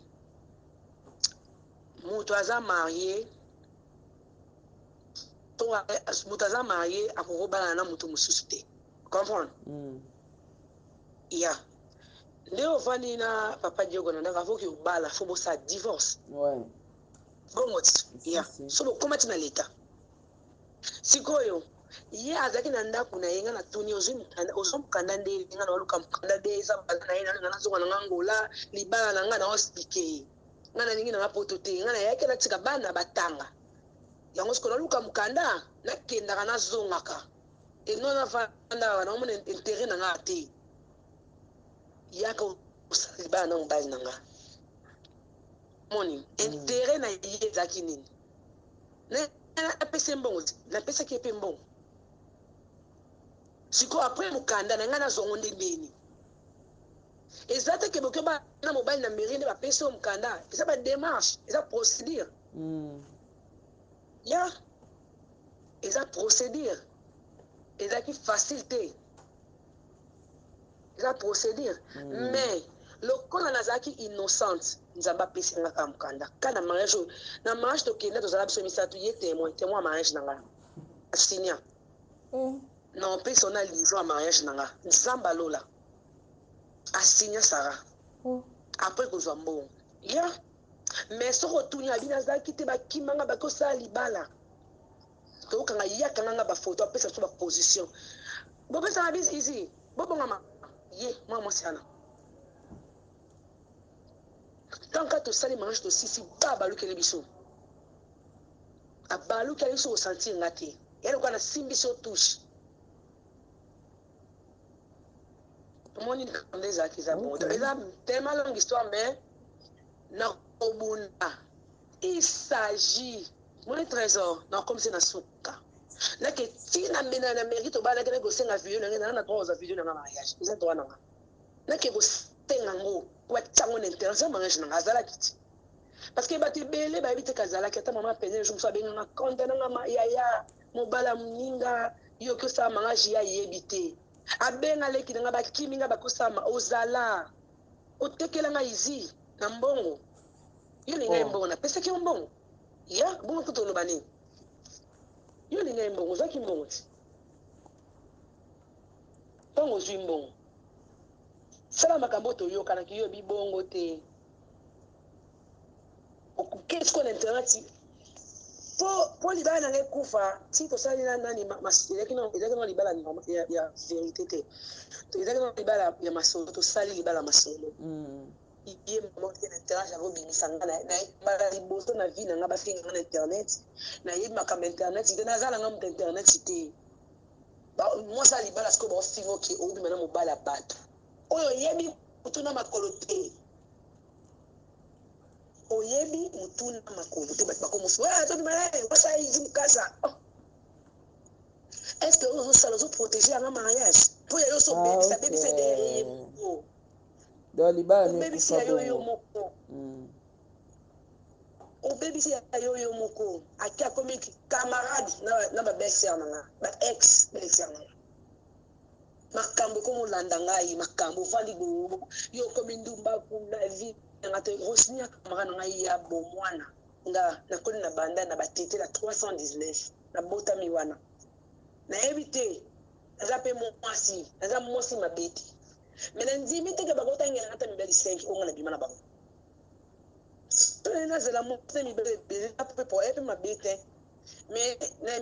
moto aza marié moto aza marié akokobala na moto mosusu te comprendre ya nde ovandi na papa Diogo na ndako afoki obala fo bosala divorce bongo ti ya so bokóma ti na leta sikoyo ye azalaki na ndako na ye nga na tuni ozwa mokanda nde nga na waluka mokanda nde eza baza na ye nga nazonga na nga ngola libala na nga na oexplike ye nga na lingi na nga poto te nga na yaki natika bana batanga yango sikoyo naluka mokanda nakendaka nazongaka eno navandaka naomona intere na nga te yaka osala libala na mobali na nga moni intere na ye ezalaki nini napesi mbongo te napesaki ye mpe mbongo sikoyo apres mokanda na ngai nazongo nde ndeni eza te ke boke bana mobali na mairie nde bapesi oyo mokanda eza badémarche eza procédure ya eza procédure ezalaki facile te eza procédure mais lokola nazalaki innocente nzambe apesi nga kaka mokanda ka na mariage oyo na mariage tokenda tozala biso misato ye témoin ya mariage na nga asinia na opesi ona livre ya mariage na nga nzambe alola asinia Sara apres kozwa mbongo ya mais soko otuni abi nazalaki te bakimanga bakosala libala tokokanga yakanga nga bafoto apesa biso baposition bopesanga biso ici bobongama ye mwa mwasi wana tanka tosali mariage tosisi ba balukeli biso abalukeli biso kosentir nga te yalokola nasimbi biso touche omoni likambo nde ezalaki eza bongo eza tellement longue histoire mais nakobunda il s'agit moni trésor nakomisi na suka nake tina mbena na mairie tobanaki nake kosenga video nange nanga na droit kozwa video nanga mariage eza droit nanga nake kosenga ngo watiango na internet eza mariage nanga azalaki ti parce que bato ebele bayebi te kazalaki ata mama pene jo mosu abenganga konte nanga yaya mobala moninga yoki osala mariage ya yebi te abenga leki nanga bakimi nga bakosama ozala otekelanga izi na mbongo yo lingai mbongo napesaki yo mbongo ya bongo kuta oloba nini yo lingai mbongo ozwaki mbongo ti ntongo ozwi mbongo sala makambo toyokanaki yo bibongo te okokesi ko na internet po libala na ngai kufa ti tosali na nani ezalaki na libala ya vérité te ezalaki na libala ya masolo tosali libala masolo ye mama te na internet akobimisa nga na liboso na vie na nga bafinga nga na internet nayebi makambo internet te naza na nga moto internet te mwasi ya libala sikoyo baofinga oke obima na mobali ya bato oyo oyebi mutu na makolo te oyebi mutu na makolo te bato bakomosu tobima wasala izi mokasa est ce que oyo ozosala ozoprotege yanga mariage mpo yayo so obebisa derrière ye moko obebisi yayo yo moko obebisi ya yo moko aki akomi camarade na babesser nanga baex belesser nanga makambo komolanda ngai makambo ovandi yo okomi ndumba kuna vi nanga te rosini ya camarade ngai ya bomwana nga nakoli na banda na batete na 319 nabotami wana nayebi te naza mpe mwasi naza mwasi mabe te me na ndimi teke bakotangela ngata mibali 5 onga na bima na bango nazela mwasi mibali ebele mpe po epe mabe te me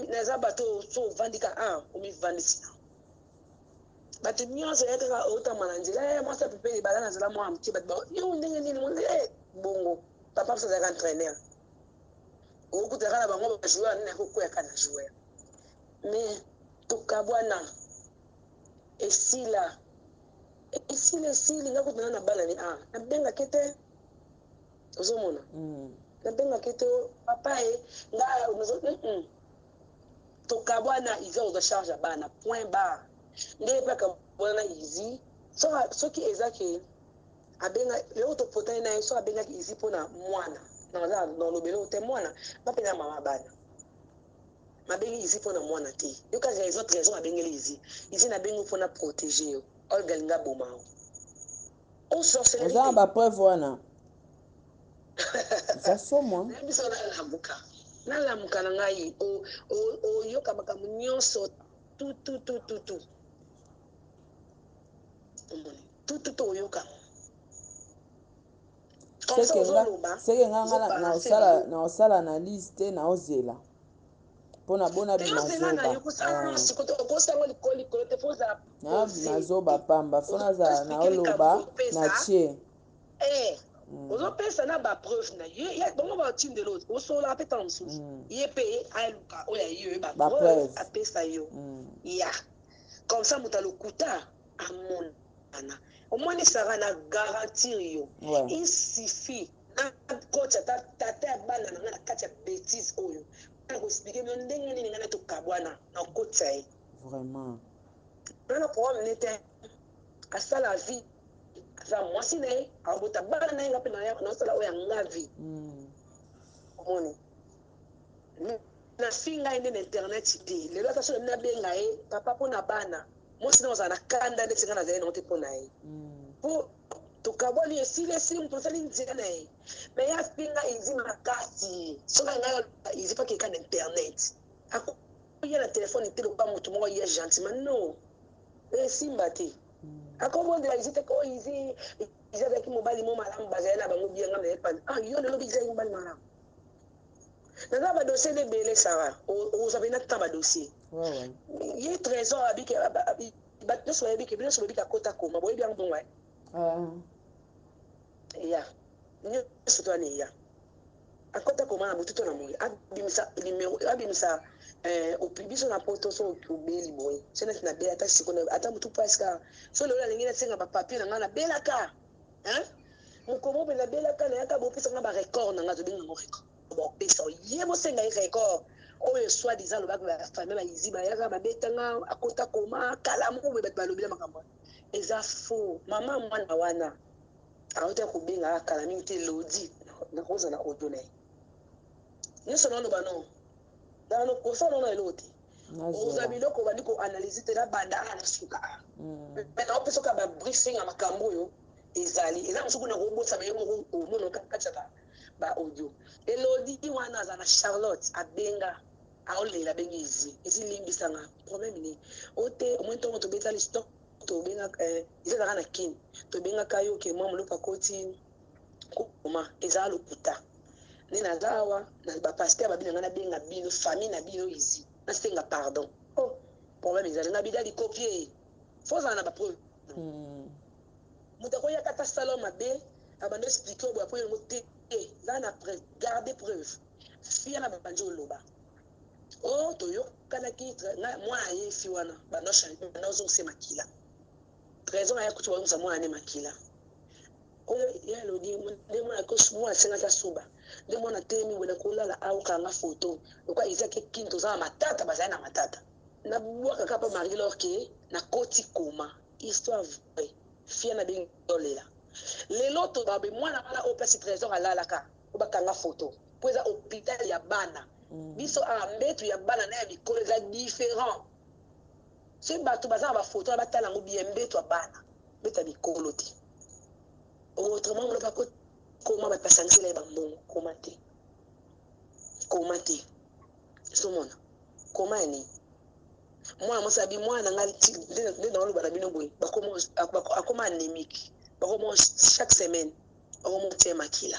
naza bato so ovandika omivandisina bato nyonso ya kaka otama na nzela mwasi apepeli bala nazela mwa moke bato yo ndenge nini bongo papa moso azalaka entraîneur okutaka na bango bajoueur nini akokweyaka na joueur me tokabwana esili nga kutana na bana ni nabengaki te ozomona nabengaki te papa nga tokabwana izi oza charge ya bana point bar nde mpe akabwana na izi soki eza ke abenga lelo topotani na ye so abengaki izi mpona mwana naza na lobelo te mwana bapena mama bana mabengi izi mpona mwana te yoka raison abengeli izi nabengi mpona protéger yo olga linga boma osorcellerie oza na bapreuve wana eza so mwa nayebiso nalamuka na ngai oyoka makambo nyonso tutu oyoka seke nga naosala analyse te naozela mpona bona bimazoba pamba fo nazala naoloba na tie ozopesa na bapreuve na ye bango batindela osola mpe tala mosusu ye mpe aluka oyo ayeyo bapreuve apesa yo ya comme ça moto alokuta amonana omoni sara na garantir yo il suffit na koti tata ya bana na nga na kati ya bétise oyo nakoexplike mio ndenge nini nga na tokabwana na koti ya ye vraiment nana problème ne te asala vie aza mwasi na ye abota bana na ye nga mpe naosala oyo anga vie omoni nasi ngai nde na internet te lelo ata soki nabenga ye papa mpona bana mwasi na ozala na kanda ndeti nga nazali nango te mpo na ye mpo tokabwani esili moto osali nzela na ye me ya finga izi makasi soki ngai izi mpo akeka na internet akoya na telefone te loba moto moko ye gentiment non esimba te akobondela izi te ko izi azalaki mobali mo malamu bazali na bango bienga na yepani yo lelo bizali mobali malamu naza badossier nde ebele sara ozwabe na ta badossier ye trésor abiki bato nyonso bayebiki nyonso bayebiki akota koma boyebi yango bongo ya nyonso to ane ya akota koma na bututo na moyi abimisa biso na poto so obeli boye so neti nabela ata sikoyo ata motu pasika so lelo alingi nasenga bapapier na ngai nabelaka mokomo mpe nabelaka nayaka bopesa nga barecord na ngai tobenga ngo record bopesa ye bosenga ye record oyo soit disant lobaki bafamille baizi bayaka babetanga akota koma kala moko boye bato balobela makambo eza faux mama mwana wana aota kobenga kala mingi te lodi nakoza na audio na ye nyonso naoloba no dano kosala na eloko te oza biloko obandi koanalyse te na banda na suka me naopesa oka babriefing ya makambo oyo ezali eza mosuku na kobosama ye moko omona kati ya baaudio elodi wana aza na charlotte abenga aolela abengi ezi limbisanga problème nini ote omoi ntongo tobetali stock tobengaka ezalaka na kini tobengaka yo ke mwa moloko akoti koma eza lokuta nde naza awa na bapaster babina ngai nabenga bino famille na bino izi nasenga pardon problème ezali nga bidali copie fo ozala na bapreuve moto akoyaka ata sala mabe abando explike oboya po yango te eza na garde preuve fia na babandi oloba toyokanaki mwana ye fi wana bando ozongisa makila trésor aya kuti bazongisa mwana ne makila oyo ya elodi nde mwana asengaki asuba nde mwana telemi boye nakolala aokanga foto lokwa ezaki kini toza na matata bazali na matata nabwakaka mpa marie lorke nakoti koma histoire vrai fia na bengi olela lelo tobabe mwana wana oyo place trésor alalaka obakanga foto po eza hôpital ya bana biso ambetu ya bana na ya mikolo eza différent soki bato baza na bafoto na batala yango bien mbetu ya bana mbetu ya mikolo te autrement mona bako koma bapasangisela ye bambongo koma te somona koma ya nini mwana mwasi abi mwana nga nde na oloba na bino boye akoma anémique bakoma chaque semaine bakoma tie makila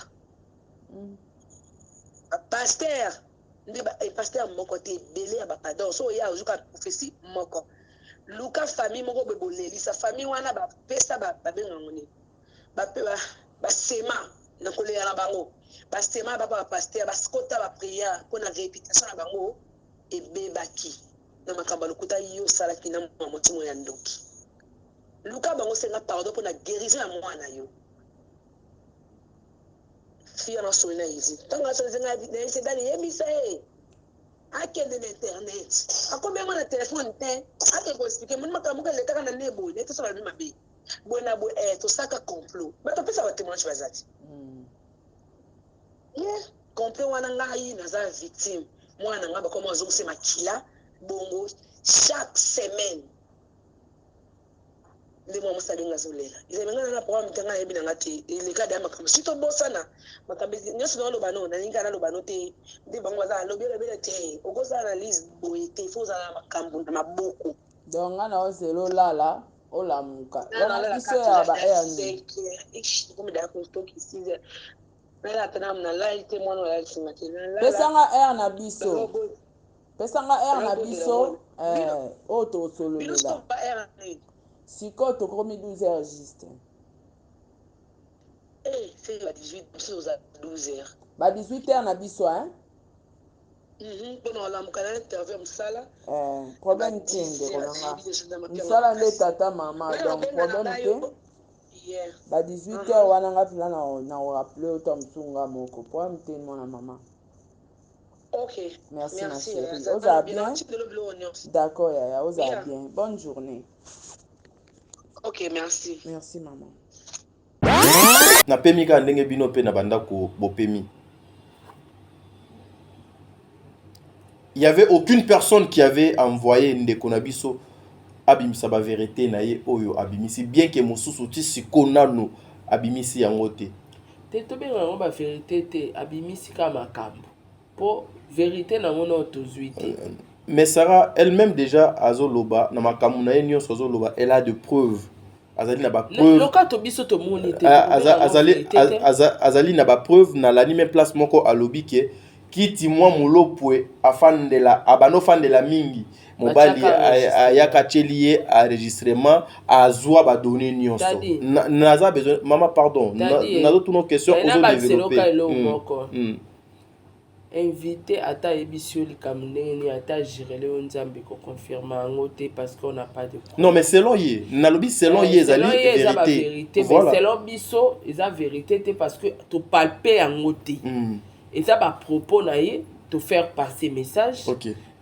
pasteur nde pasteur moko te ebele ya bapardon so oya ozuka profesi moko luka famille moko boye bolelisa famille wana bapesa babengango nini basema na kolela na bango basema bapa bapasteur baskota bapriere mpo na réputation na bango ebebaki na makambo ya lokuta yo osalaki na motima ya ndoki luka bango senga pardon mpo na guérison ya mwana yo fia na soli na izi ntango asolizenga na esedani yebisa ye akende na internet akomenga na telefone te ake koexplike moni makambo moko elekaka na ne boye nete sola bi mabe boye na boye tosaka complot bato apesa batémoignage baza ti complot wana ngai naza victime mwana na ngai bakoma azongisa makila bongo chaque semaine nde mwa mosi abenga azolela ezabenga na programme te ngai ayebi na nga te eleka da makambo si tobosana makambo nyonso naoloba no nalingi naloba no te nde bango baza alobi elobele te okozala analyse boye te fo ozala na makambo na maboko donc nga na ozela olala olamuka wana biso ya baayani pesanga aire na biso oyo tosololela sikoyo tokomi 12h juste ba 18h na biso problème te ndeko nanga mosala nde tata mama donc problème te ba 18h wana nga mpena na oraple ota mosunga moko problème te mwana mama. Merci ma chérie. Oza bien? D'accord yaya, oza bien. Bonne journée. Ok, merci. Merci maman. Na pemi ka ndenge bino pe na bandako bopemi. Il y avait aucune personne qui avait envoyé ndeko na biso abimisa ba vérité na ye oyo abimisi bien que mosusu ti sikonano abimisi yango te. Te tobenga ngo ba vérité te abimisi ka makambo. Po vérité na mona otozuite. Mais Sarah elle-même déjà azoloba na makambo na ye nyonso azoloba elle a de preuves. Azali na ba preuve. Lokato biso to moni te. Azali na ba preuve na la même place moko alobi ke kiti mwa mulopwe afandela abano fandela mingi mobali ayaka chelie enregistrement azwa ba données nyonso naza besoin maman pardon nazo toutes nos questions aux développer invité ata ebisio likamneni ata jirele onzambe ko confirmer ngote parce qu'on n'a pas de non mais selon ye nalobi selon ye ezali vérité mais selon biso eza vérité te parce que to palper ngote et ça va propos naïe te faire passer message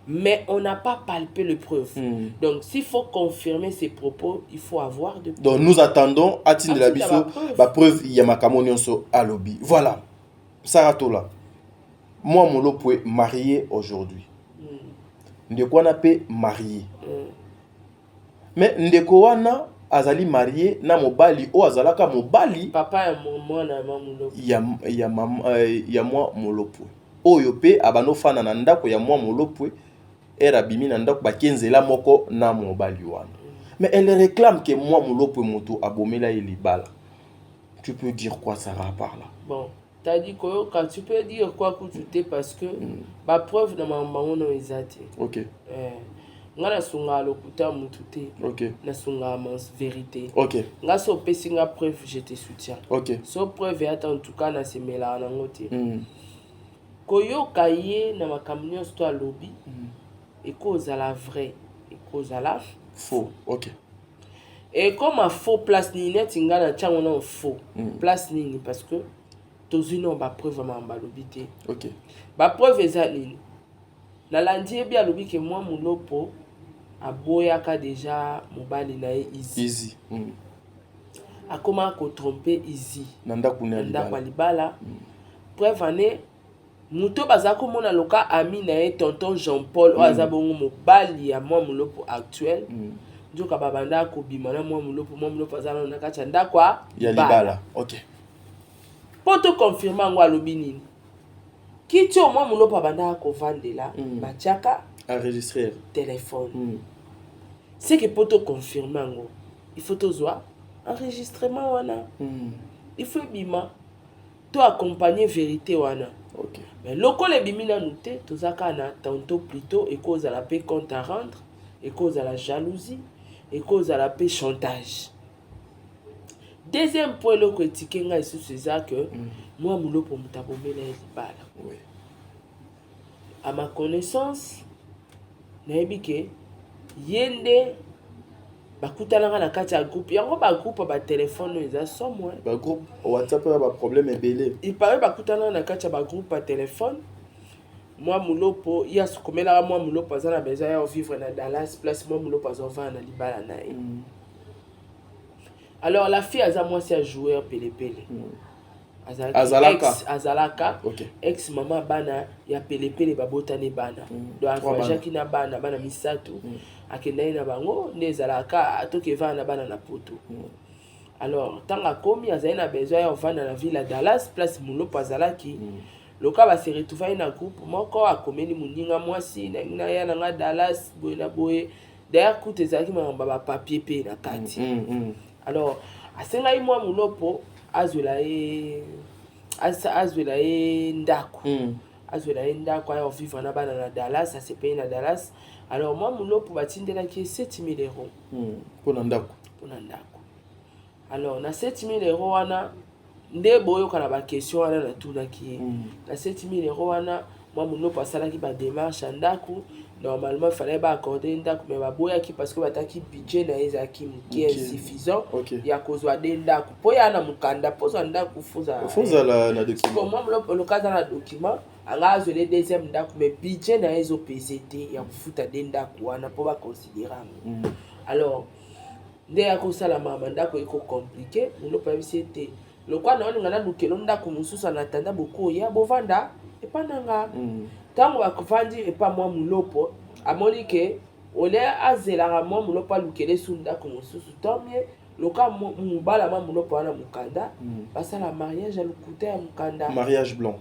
mais on n'a pas palpé le preuve donc s'il faut confirmer ces propos il faut avoir de preuves. Donc nous attendons atin de la biso ba preuve il y a makambo nyonso à lobby voilà Saratola moi mon lopwe marié aujourd'hui ndeko wana pe marié mais ndeko wana azali marié na mobali o azalaka mobali papa ya mwana mamulo ya mwa molopwe oyo pe abano fana na ndako ya mwa molopwe era bimi na ndako bakenzela moko na mobali wana mais elle réclame que moi molopwe moto abomela libala. Tu peux dire quoi Sarah par là? Bon t'as dit quoi quand tu peux dire quoi que tu t'es parce que ba preuve na mambango no ezati OK nga sunga lokuta mutu te OK na sunga mans vérité OK nga so pesi nga preuve je te soutiens OK so preuve ata en tout cas na semela na ngote koyoka ye na makambo nyonso to alobi ekozala vrai ekozala faux OK et comme a faux place ni net nga na tchango na faux place nini parce que tozui no ba preuve ma balobi te OK ba preuve eza nini na landi ebi alobi ke moi mulopo aboyaka déjà mobali na ye easy akoma ko tromper easy nanda kuna libala preuve ane Muto bazako mona loka ami na ye tonton Jean-Paul oaza bongo mobali ya mwa mulopo actuel. Njoka babanda ko bimana mwa mulopo azana na kati ndako ya libala. OK. Poto confirmer ngo alobi nini? Kiti au mwa mulopo abanda ko vandela batiaka enregistrer téléphone. C'est que poto confirmer ngo il faut tozwa enregistrement wana. Il faut bima to accompagner vérité wana. OK. Mais loko le bimina noté tozaka na tantôt plutôt et cause à la paix compte à rendre et cause à la jalousie et cause à la paix chantage. Deuxième point loko etikenga ici c'est ça que moi mulo pour mutabomela libala. Oui. À ma connaissance nayebi ke yende bakutana na kati ya groupe yango ba groupe ba téléphone eza somme ba groupe WhatsApp ba problème ebele. Il paraît bakutana na kati ya ba groupe ba téléphone. Moi mulopo ya sukomela moi mulopo azana besoin ya vivre na Dallas place moi mulopo azova na libala na ye. Alors la fille aza moi c'est un joueur pele. Azalaka. OK. Ex maman bana ya pele babotane bana. Do afajaki na bana misato. Akenda na bango nezalaka atoke va na bana na poto. Alors tanga komi azali na besoin ya vana na ville à Dallas place mulopo azalaki. Loka ba se retrouver na groupe moko akomeli muninga mwasi na ya na Dallas boye na boye. D'ailleurs coûte ezalaki mamba ba papier pe na kati. Alors asenga moi mulopo azwela e ndako. Azwela e ndako ya vivre na bana na Dallas, ça se paye na Dallas. Alors moi mulopo batindela ki 7000 euros pour ndako. Alors na 7000 euros wana nde boyo kana ba question wana na tuna ki na 7000 euros wana moi mulopo asala ki ba démarche ndako. Normalement, il fallait pas accorder un dac, mais baboya qui parce que bataki budget na ezaki qui est insuffisant. Il y a cause de dac. Pour y a na mukanda, pose un dac fuza na document. Pour moi le cas dans le document, anga zo le deuxième dac mais budget na ezo PCT ya futa den dac wana pour pas considérer. Alors, nde ya ko sala mama ndako iko compliqué, nous pas c'était. Le quoi na ngana lukelo ndako mususu na tanda boko ya bovanda et pas nanga. Tango bakufandi epa mwa mulopo amoni ke ole azela mwa mulopo alukele sunda ko mususu tomye loka mubala mwa mulopo wana mukanda basala mariage alukuta ya mukanda mariage blanc.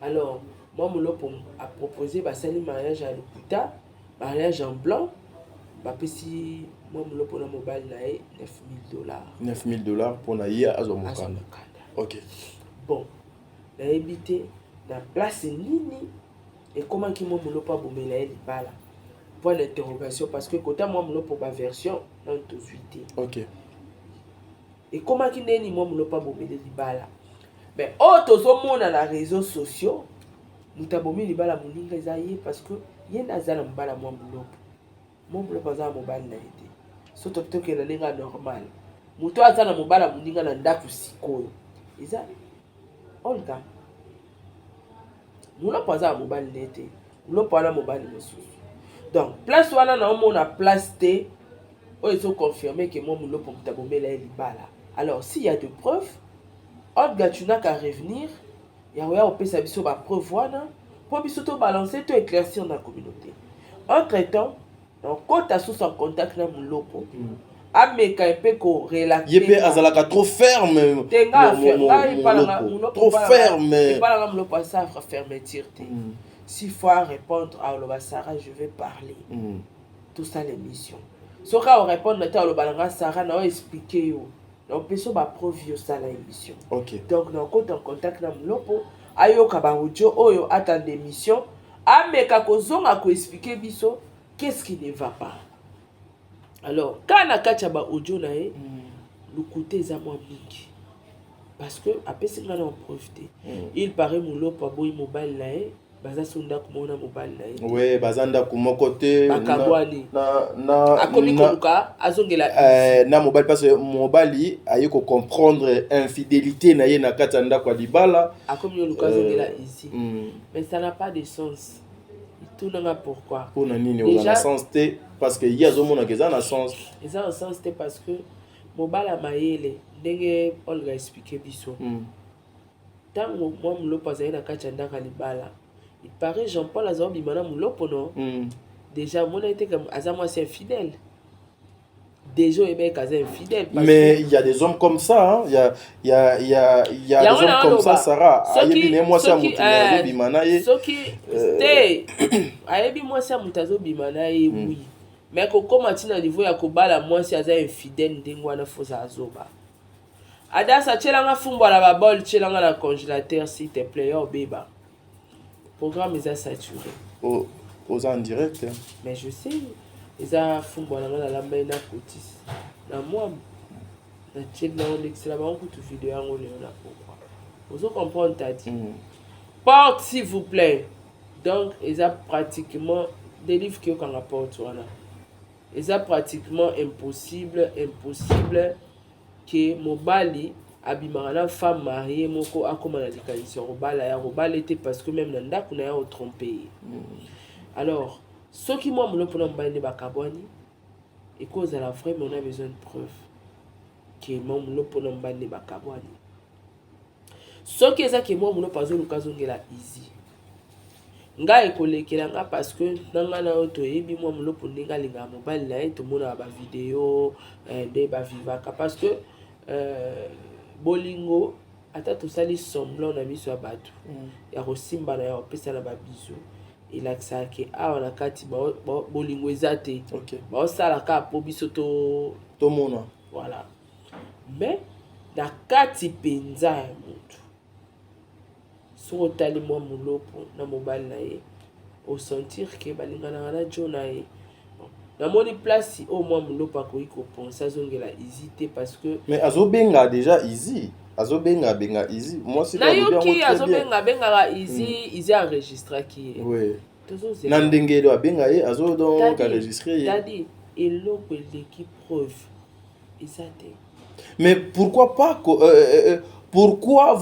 Alors mwa mulopo a proposé basali mariage alukuta mariage en blanc bapesi mwa mulopo na mobile na ye $9000 pour na ye azo mukanda. OK. Bon na ebité la place nini et comment qui moi mulopo bomela libala point d'interrogation parce que côté moi mulopo ba version dans tout suite. OK. Et comment qui neni moi mulopo bomela libala mais tozo mona na réseaux sociaux mutabomi libala muninga zaye parce que yenda zala mbala moi mulopo za mobile na été surtout que na linga normal muto azana mobala muninga na ndaku sikoyo eza Olga nous n'avons pas mobile l'été, nous n'avons pas mobile monsieur. Donc place wana na on a place T, ils sont confirmés que moi nous pour tabomber la libala. Alors s'il y a de preuves, Olga tu n'as qu'à revenir, ya on peut s'abisso ba preuve wana pour bisoto balancer tout éclaircir dans la communauté. Entre-temps, donc quand tu as sous son contact na mulopo, ameka epe ko relater yepe azalaka trop ferme trop ferme et pas la mulopo ça fermeture. S'il faut répondre à Sarah, je vais parler. Tout ça l'émission. So quand on répond à l'Obalanga Sarah, on expliquer yo. Donc peso ba preuve yo ça l'émission. OK. Donc na ko en contact na mulopo ayo ka ba audio oyo attendre émission ameka ko zonga ko expliquer biso qu'est-ce qui ne va pas. Alors, quand on a ba audio na e, le côté za moi big. Parce que après c'est qu'on en profiter. Il paraît mulopo boy mobile na e, baza sonda kumona mobile na e. Ouais, bazanda kumo côté bakabwani. Na akomi koluka azongela na mobile parce que mobile ayiko comprendre infidélité na ye na katanda kwa libala. Akomi koluka azongela ici. Mais ça n'a pas de sens. Tout n'a pourquoi. Pour nani on a sens té parce que y a zo mona que ça na sens. Et ça en sens té parce que mobile a maïle ndenge Olga expliquer biso. tango moi mulopo azali na kati ya ndako libala il paraît Jean-Paul azao bimana mulopo non déjà mona ete comme aza mwasi infidèle déjà ebeka aza infidèle mais il y a des hommes comme ça hein. il y a des hommes comme ça Sarah ayebi ne mwasi ya mutu azo bimana ye soki te ayebi mwasi ya mutu azo bimana ye oui mais kokoma ntina niveau ya kobala mwasi aza infidèle ndenge wana foza azoba adasa tielanga fumbo na babol tielanga na congélateur s'il te plaît yo beba programme est saturé aux en direct hein. mais je sais eza fumbo na la lamba na cotis na moi na tiel na on excellent ba kutu vidéo yango le na pourquoi vous comprendre t'as dit porte s'il vous plaît donc eza pratiquement des livres qui ont rapport wana eza pratiquement impossible que mobali abimaka na femme mariée moko akoma na likanisi ya kobala ete parce que même na ndako na ya otrompe alors soki mwa mulopo na mobali nde bakabwani ekozala vrai mais on a besoin de preuve ke mwa mulopo na mobali nde bakabwani soki eza ke mwa mulopo azoluka azongela easy nga ekolekela nga parce que nanga na yo toyebi mwa mulopo ndenge alingaka mobali na ye tomonaka bavideo nde bavivaka parce que bolingo ata tosali semblant na miso ya bato ya kosimba na ya kopesa na babiso elakisaka ke awa na kati bolingo eza te baosalaka po biso tomona voilà mais na kati mpenza ya motu soki otali mwa mulopo na mobali na ye osentir ke balinganaka na jo na ye namoni place au moins mulopo akoki kopensa azongela easy te parce que mais azobenga déjà easy azobenga easy moi c'est nayoki azobengaka easy enregistraki ye oui na ndenge elo abenga ye azo donc enregistré ye tadi eloko eleki preuve eza te mais pourquoi pas pourquoi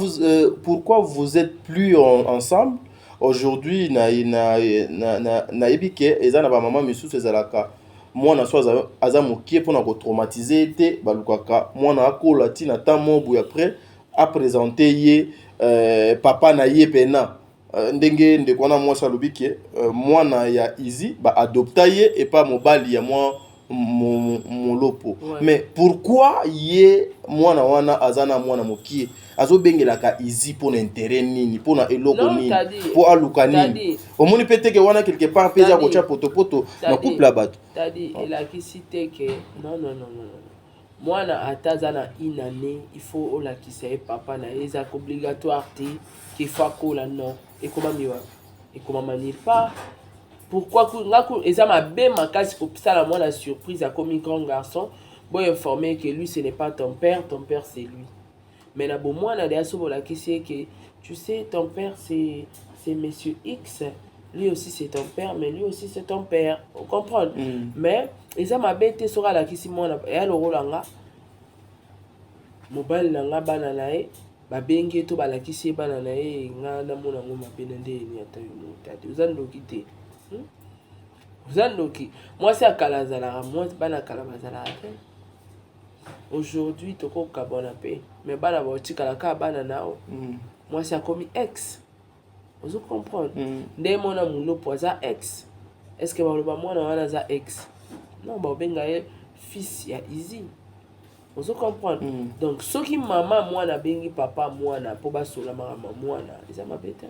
vous êtes plus ensemble aujourd'hui na ebike eza na ba maman misusu ezalaka mwana so aza mokie mpona kotraumatize ete balukaka mwana akola ntina ta mobu après apresente ye papa na ye pena ndenge ndeko wana mwasi alobi ke mwana ya izi baadopta ye epa mobali ya mwa molopo mais pourquoi ye mwana wana aza na mwana mokie azobengelaka izi mpona intérêt nini mpona eloko nini mpo aluka nini omoni mpe teke wana quelque part mpe eza kotya potopoto na couple ya bato tadi elakisi te ke non mwana ata aza na inane il faut olakisa ye papa na ye ezaka obligatoire te kefa kola non ekomamiwa ekomama nulle part pourquoi ngaku eza mabe makasi kopesala mwana surprise akomi grand garçon boy informer que lui ce n'est pas ton père c'est lui mais na bo mwana de aso bolakisi que tu sais ton père c'est monsieur X lui aussi c'est ton père mais lui aussi c'est ton père vous comprenez mais eza mabe te soka lakisi mwana ya lorolanga mobile nanga bana na ye babengi to balakisi bana na ye nga na mona ngo mabena nde ni ata yo motati uzandoki te uzandoki mwasi akala zala mwasi bana kala bazala te aujourd'hui toko kabona pe mais bana baotikala ka bana nao mwasi akomi ex vous comprenez nde mona mulopo aza ex est-ce que baloba mwana wana aza ex non babenga ye fils ya easy vous comprenez donc soki mama mwana bengi papa mwana po basola mama mwana eza mabete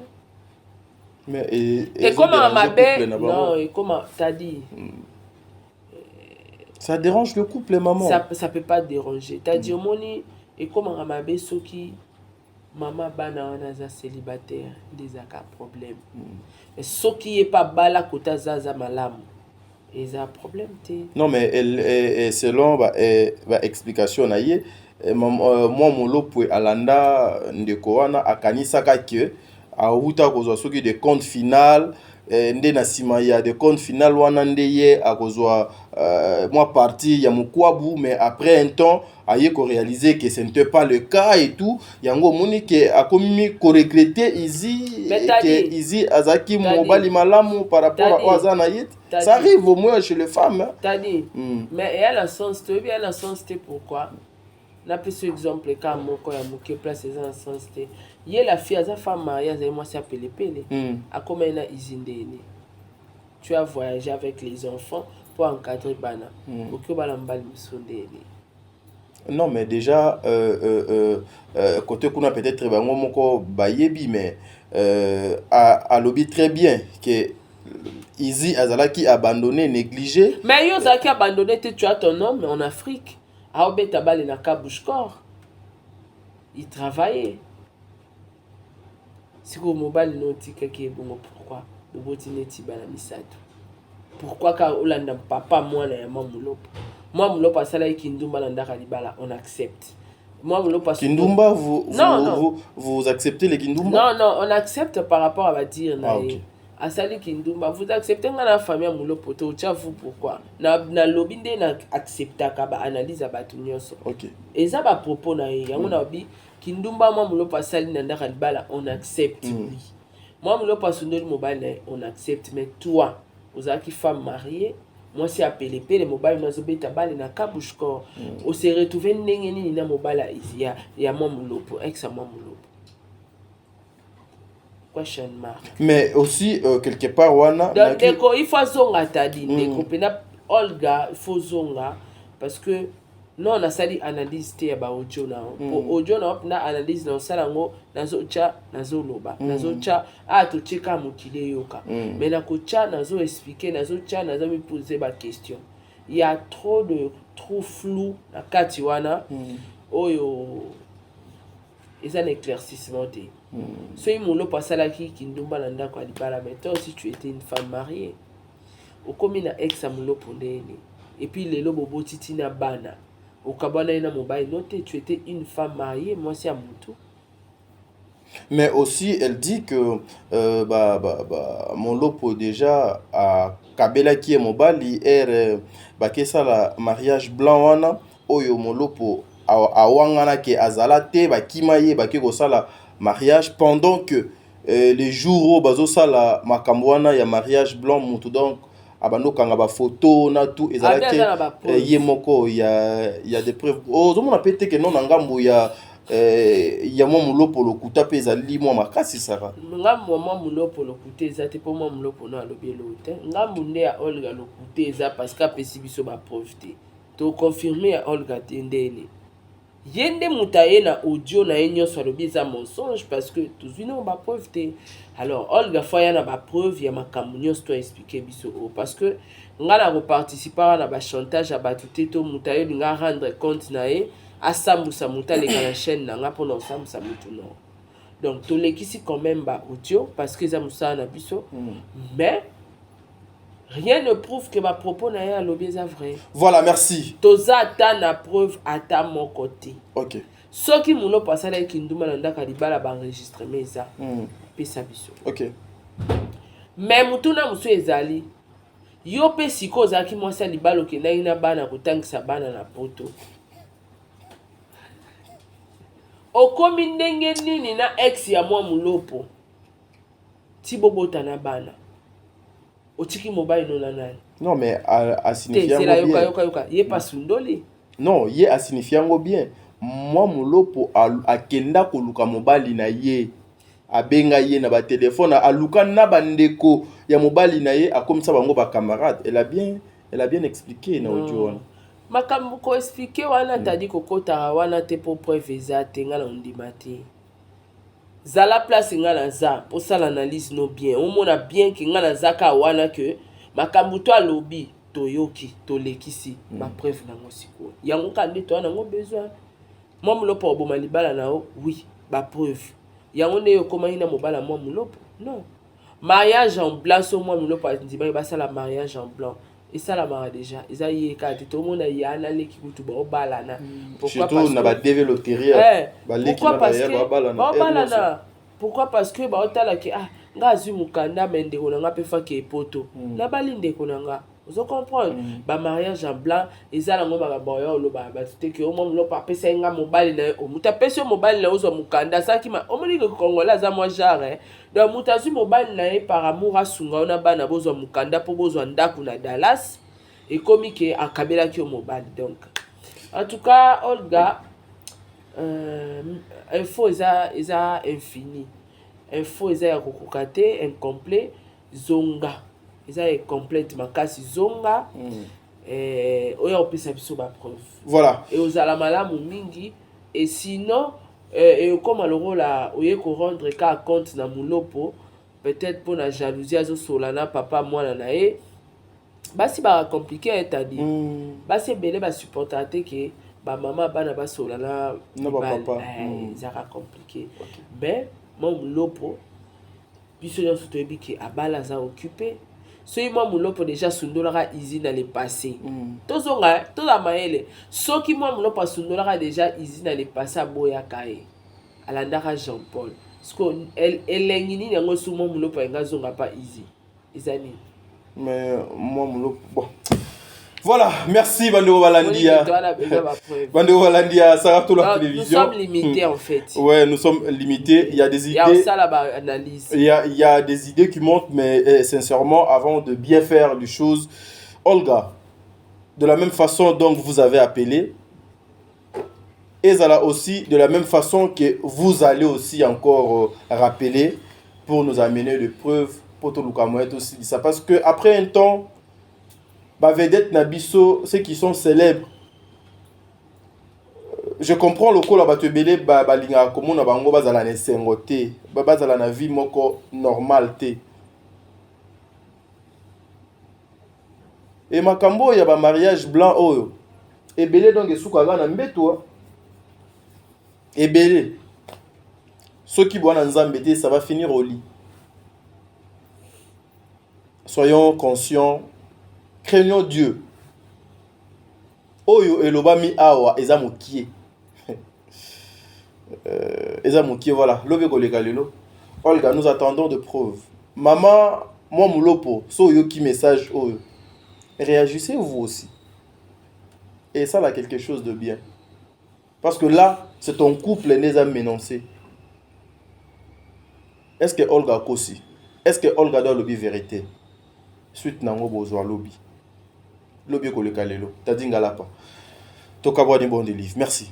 mais et comme mabe non et comme t'as dit ça dérange le couple maman ça peut pas déranger t'as dit moni et comme mabe soki mama bana wana za célibataire ndezaka problème mais soki est pas bala kota zaza malamu ils ont un problème non mais elle selon explication na ye moi molopo alanda ndeko wana akanisaka ke auta kozwa soki de compte final nde na sima ya de compte final wana nde ye akozwa moi partie ya mukwabu mais après un temps aye ko réaliser que ce n'était pas le cas et tout yango moni ke akomi ko regretter ici que ici azaki mobali malamu par rapport à Ozana yit ça arrive au moins chez les femmes t'as dit mais elle a sens tu bien la sens c'est pourquoi na pese exemple ka moko ya moke place eza na sens te ye la fille aza femme mariée azali mwasi ya pelepele akomai na izindeni tu as voyagé avec les enfants pour encadrer bana oki obala mobali mosusu ndeni. Non, mais déjà, côté qu'on a peut-être bango moko bayebi, mais à lobby très bien que Izi Azalaki abandonné, négligé. Mais yo Azalaki abandonné, tu as ton homme en Afrique. Aobe Tabale na Kabouchkor. Il travaillait. Si vous mobile non tika qui est bon, pourquoi? Boboti neti bana misato. Pourquoi ka Olanda papa moi na maman Moulopo. Moi, Moulopo asala Kindumba Landaka Libala, on accepte. Moi, Moulopo Kindumba, vous acceptez les Kindumba? Non, on accepte par rapport à dire. Ah, okay. Asali Kindumba, vous acceptez la famille Moulopo, vous pourquoi? Na lobby na accepta kaba analyse abatu nyonso. OK. Et ça ba propos na ye, yango na bi Kindumba moi Moulopo asali Landaka Libala, on accepte. Oui. Moi Moulopo asundoli mobile on accepte, mais toi, vous êtes une femme mariée. Moi c'est appelé les mobile nazobeta bale na Kabouchkor on s'est retrouvé ndenge nini na mobile ici ya moi Moulopo ex moi Moulopo question mark. Mais aussi quelque part wana donc deko il faut zonga tadi deko pena Olga il faut zonga parce que non on a sali analyse te ba audio na pour audio na analyse na sala ngo nazo cha nazo loba nazo cha to cheka mukile yoka mais na ko cha nazo expliquer nazo cha nazo me poser ba question il y a trop flou na kati wana oyo c'est un éclaircissement te so imolo pasala ki kindumba na ndako alibala mais toi aussi tu étais une femme mariée au comme na ex amulo pondeni et puis lelo bobo titi na bana au kabana na mobile noté tu étais une femme mariée moi c'est à Moutou. Mais aussi elle dit que mon lopo déjà à Kabela qui est mobile er bakesa la mariage blanc wana oyo mon lopo a wangana ke azala te bakima ye bakeko sala mariage pendant que les jours bazo sala makambo wana ya mariage blanc mutu donc abano kanga ba photo na tout ezalaki ye moko ya des preuves zo mona pété que non ngambo ya mo Moulopo lokuta pe ezali mo makasi saka ngambo mo Moulopo lokuta ezate po mo Moulopo no alobelo te ngambo nde ya Olga lokuta eza parce que apesi biso ba preuve te to confirmer ya Olga tendeni yende mutaye na audio na nyonso alobi eza mensonge parce que tozwi na ba preuve te. Alors Olga foya na ba preuve ya makambo nyonso to expliquer biso parce que ngala ko participer na ba chantage ya batuté to mutaye linga rendre compte na ye asambusa mutale na chaîne na nga pour na asambusa mutu non. Donc to lekisi quand même ba audio parce que za musa na biso mais rien ne prouve que ma propos na ya lobby est vrai. Voilà, merci. Toza ata na preuve ata mon côté. OK. Ce qui moulo pasala kinduma nanda kalibala ba enregistrer mais ça. Pesa biso. OK. Mais mutuna musu ezali. Yo pe siko zaki mwasa libalo ke na bana kotangisa bana na poto. Okomi ndenge nini na ex ya mwa Moulopo. Tibobota na bana. Otiki mobile no nanani. Non mais à signifier yoka ye pas sundoli. Non, ye a signifier ngo bien. Moi Moulopo a kenda ko luka mobile na ye. Abenga ye na ba téléphone a luka na bandeko ya mobile na ye a comme ça bango ba camarade. Elle a bien expliqué na audio wana. Makambo ko expliquer wana tadi kokota wana te po preuve za tenga na ndimati. Zala place ngana za pour ça l'analyse no bien on mona bien que ngana za ka wana que makambo to alobi toyoki to lekisi ma preuve na ngosiko yango kande to na ngo besoin moi Moulopo oboma libala na o oui ba preuve yango ne yo koma ina mobala moi Moulopo non mariage en blanc so moi Moulopo ndima ba sala mariage en blanc et ça la mara déjà ils a yé ka tout le monde a yana leki kutu ba obala na pourquoi parce que na ba deve loterie ba leki na ba balana pourquoi parce que ba otala ki nga zu mukanda mende ko nga pe fa ke poto na balinde ko nga vous comprenez ba mariage en blanc ezala ngo ba boyo lo ba te ke o mo lo pa pesa nga mobile na o muta pesa mobile na ozo mukanda saki ma o moni ko kongola za mo genre donc muta zu mobile na par amour asunga ona bana bozo mukanda po bozo ndaku na Dallas et comme que akabela ki o mobile donc en tout cas Olga info eza infini, info eza ya kokoka te, incomplet, zonga eza incomplète makasi, zonga oyo opesa biso bapreuve, voilà, et ozala malamu mingi, et sinon ekoma lokola oye korendre ka compte na mulopo, peut-être mpo na jalousie azosola na papa mwana na ye, basi bacomplike etadi basi ebele basupporta te ke bamama bana basola na ezaka compliqué, mais mwa mulopo biso nyonso toyebi ke abala aza occupé, soki mwa mulopo deja asundolaka izi na le passé, tozonga toza mayele, soki mwa mulopo asundolaka deja izi na le passé aboyaka ye alandaka Jean Paul, siko elengi nini yango su mwa mulopo ayenga azonga pa izi eza nini? Mais moi mon bon. Voilà, merci Bando Walandia. Bando Walandia, ça rate la télévision. Nous sommes limités en fait. Ouais, nous sommes limités. Il y a des idées. Il y a des idées qui montent, mais sincèrement, avant de bien faire les choses, Olga, de la même façon dont vous avez appelé, et Zala aussi, de la même façon que vous allez aussi encore rappeler pour nous amener des preuves. Aussi dit ça parce que après un temps vedette nabiso ceux qui sont célèbres, je comprends le coup là batebele balinga comme na bango bazala na sengote bazala na vie moko normal te, et makambo ya ba mariage blanc oyo ebele donc esukaka na mbeto ebele soki bwana nzambe te ça va finir au lit. Soyons conscients, craignons Dieu. Oyo elobami awa eza mokie. Eza mokie, voilà. Lobe koleka lelo. Olga, nous attendons de preuves. Maman, moi mulopo, so yo ki message oyo. Réagissez vous aussi. Et ça là quelque chose de bien. Parce que là, c'est ton couple les a menacé. Est-ce que Olga kosi? Est-ce que Olga doit le dire vérité? Suite nango bozwa lobby ko le kalelo tadinga lapa toka boire des bons livres. Merci.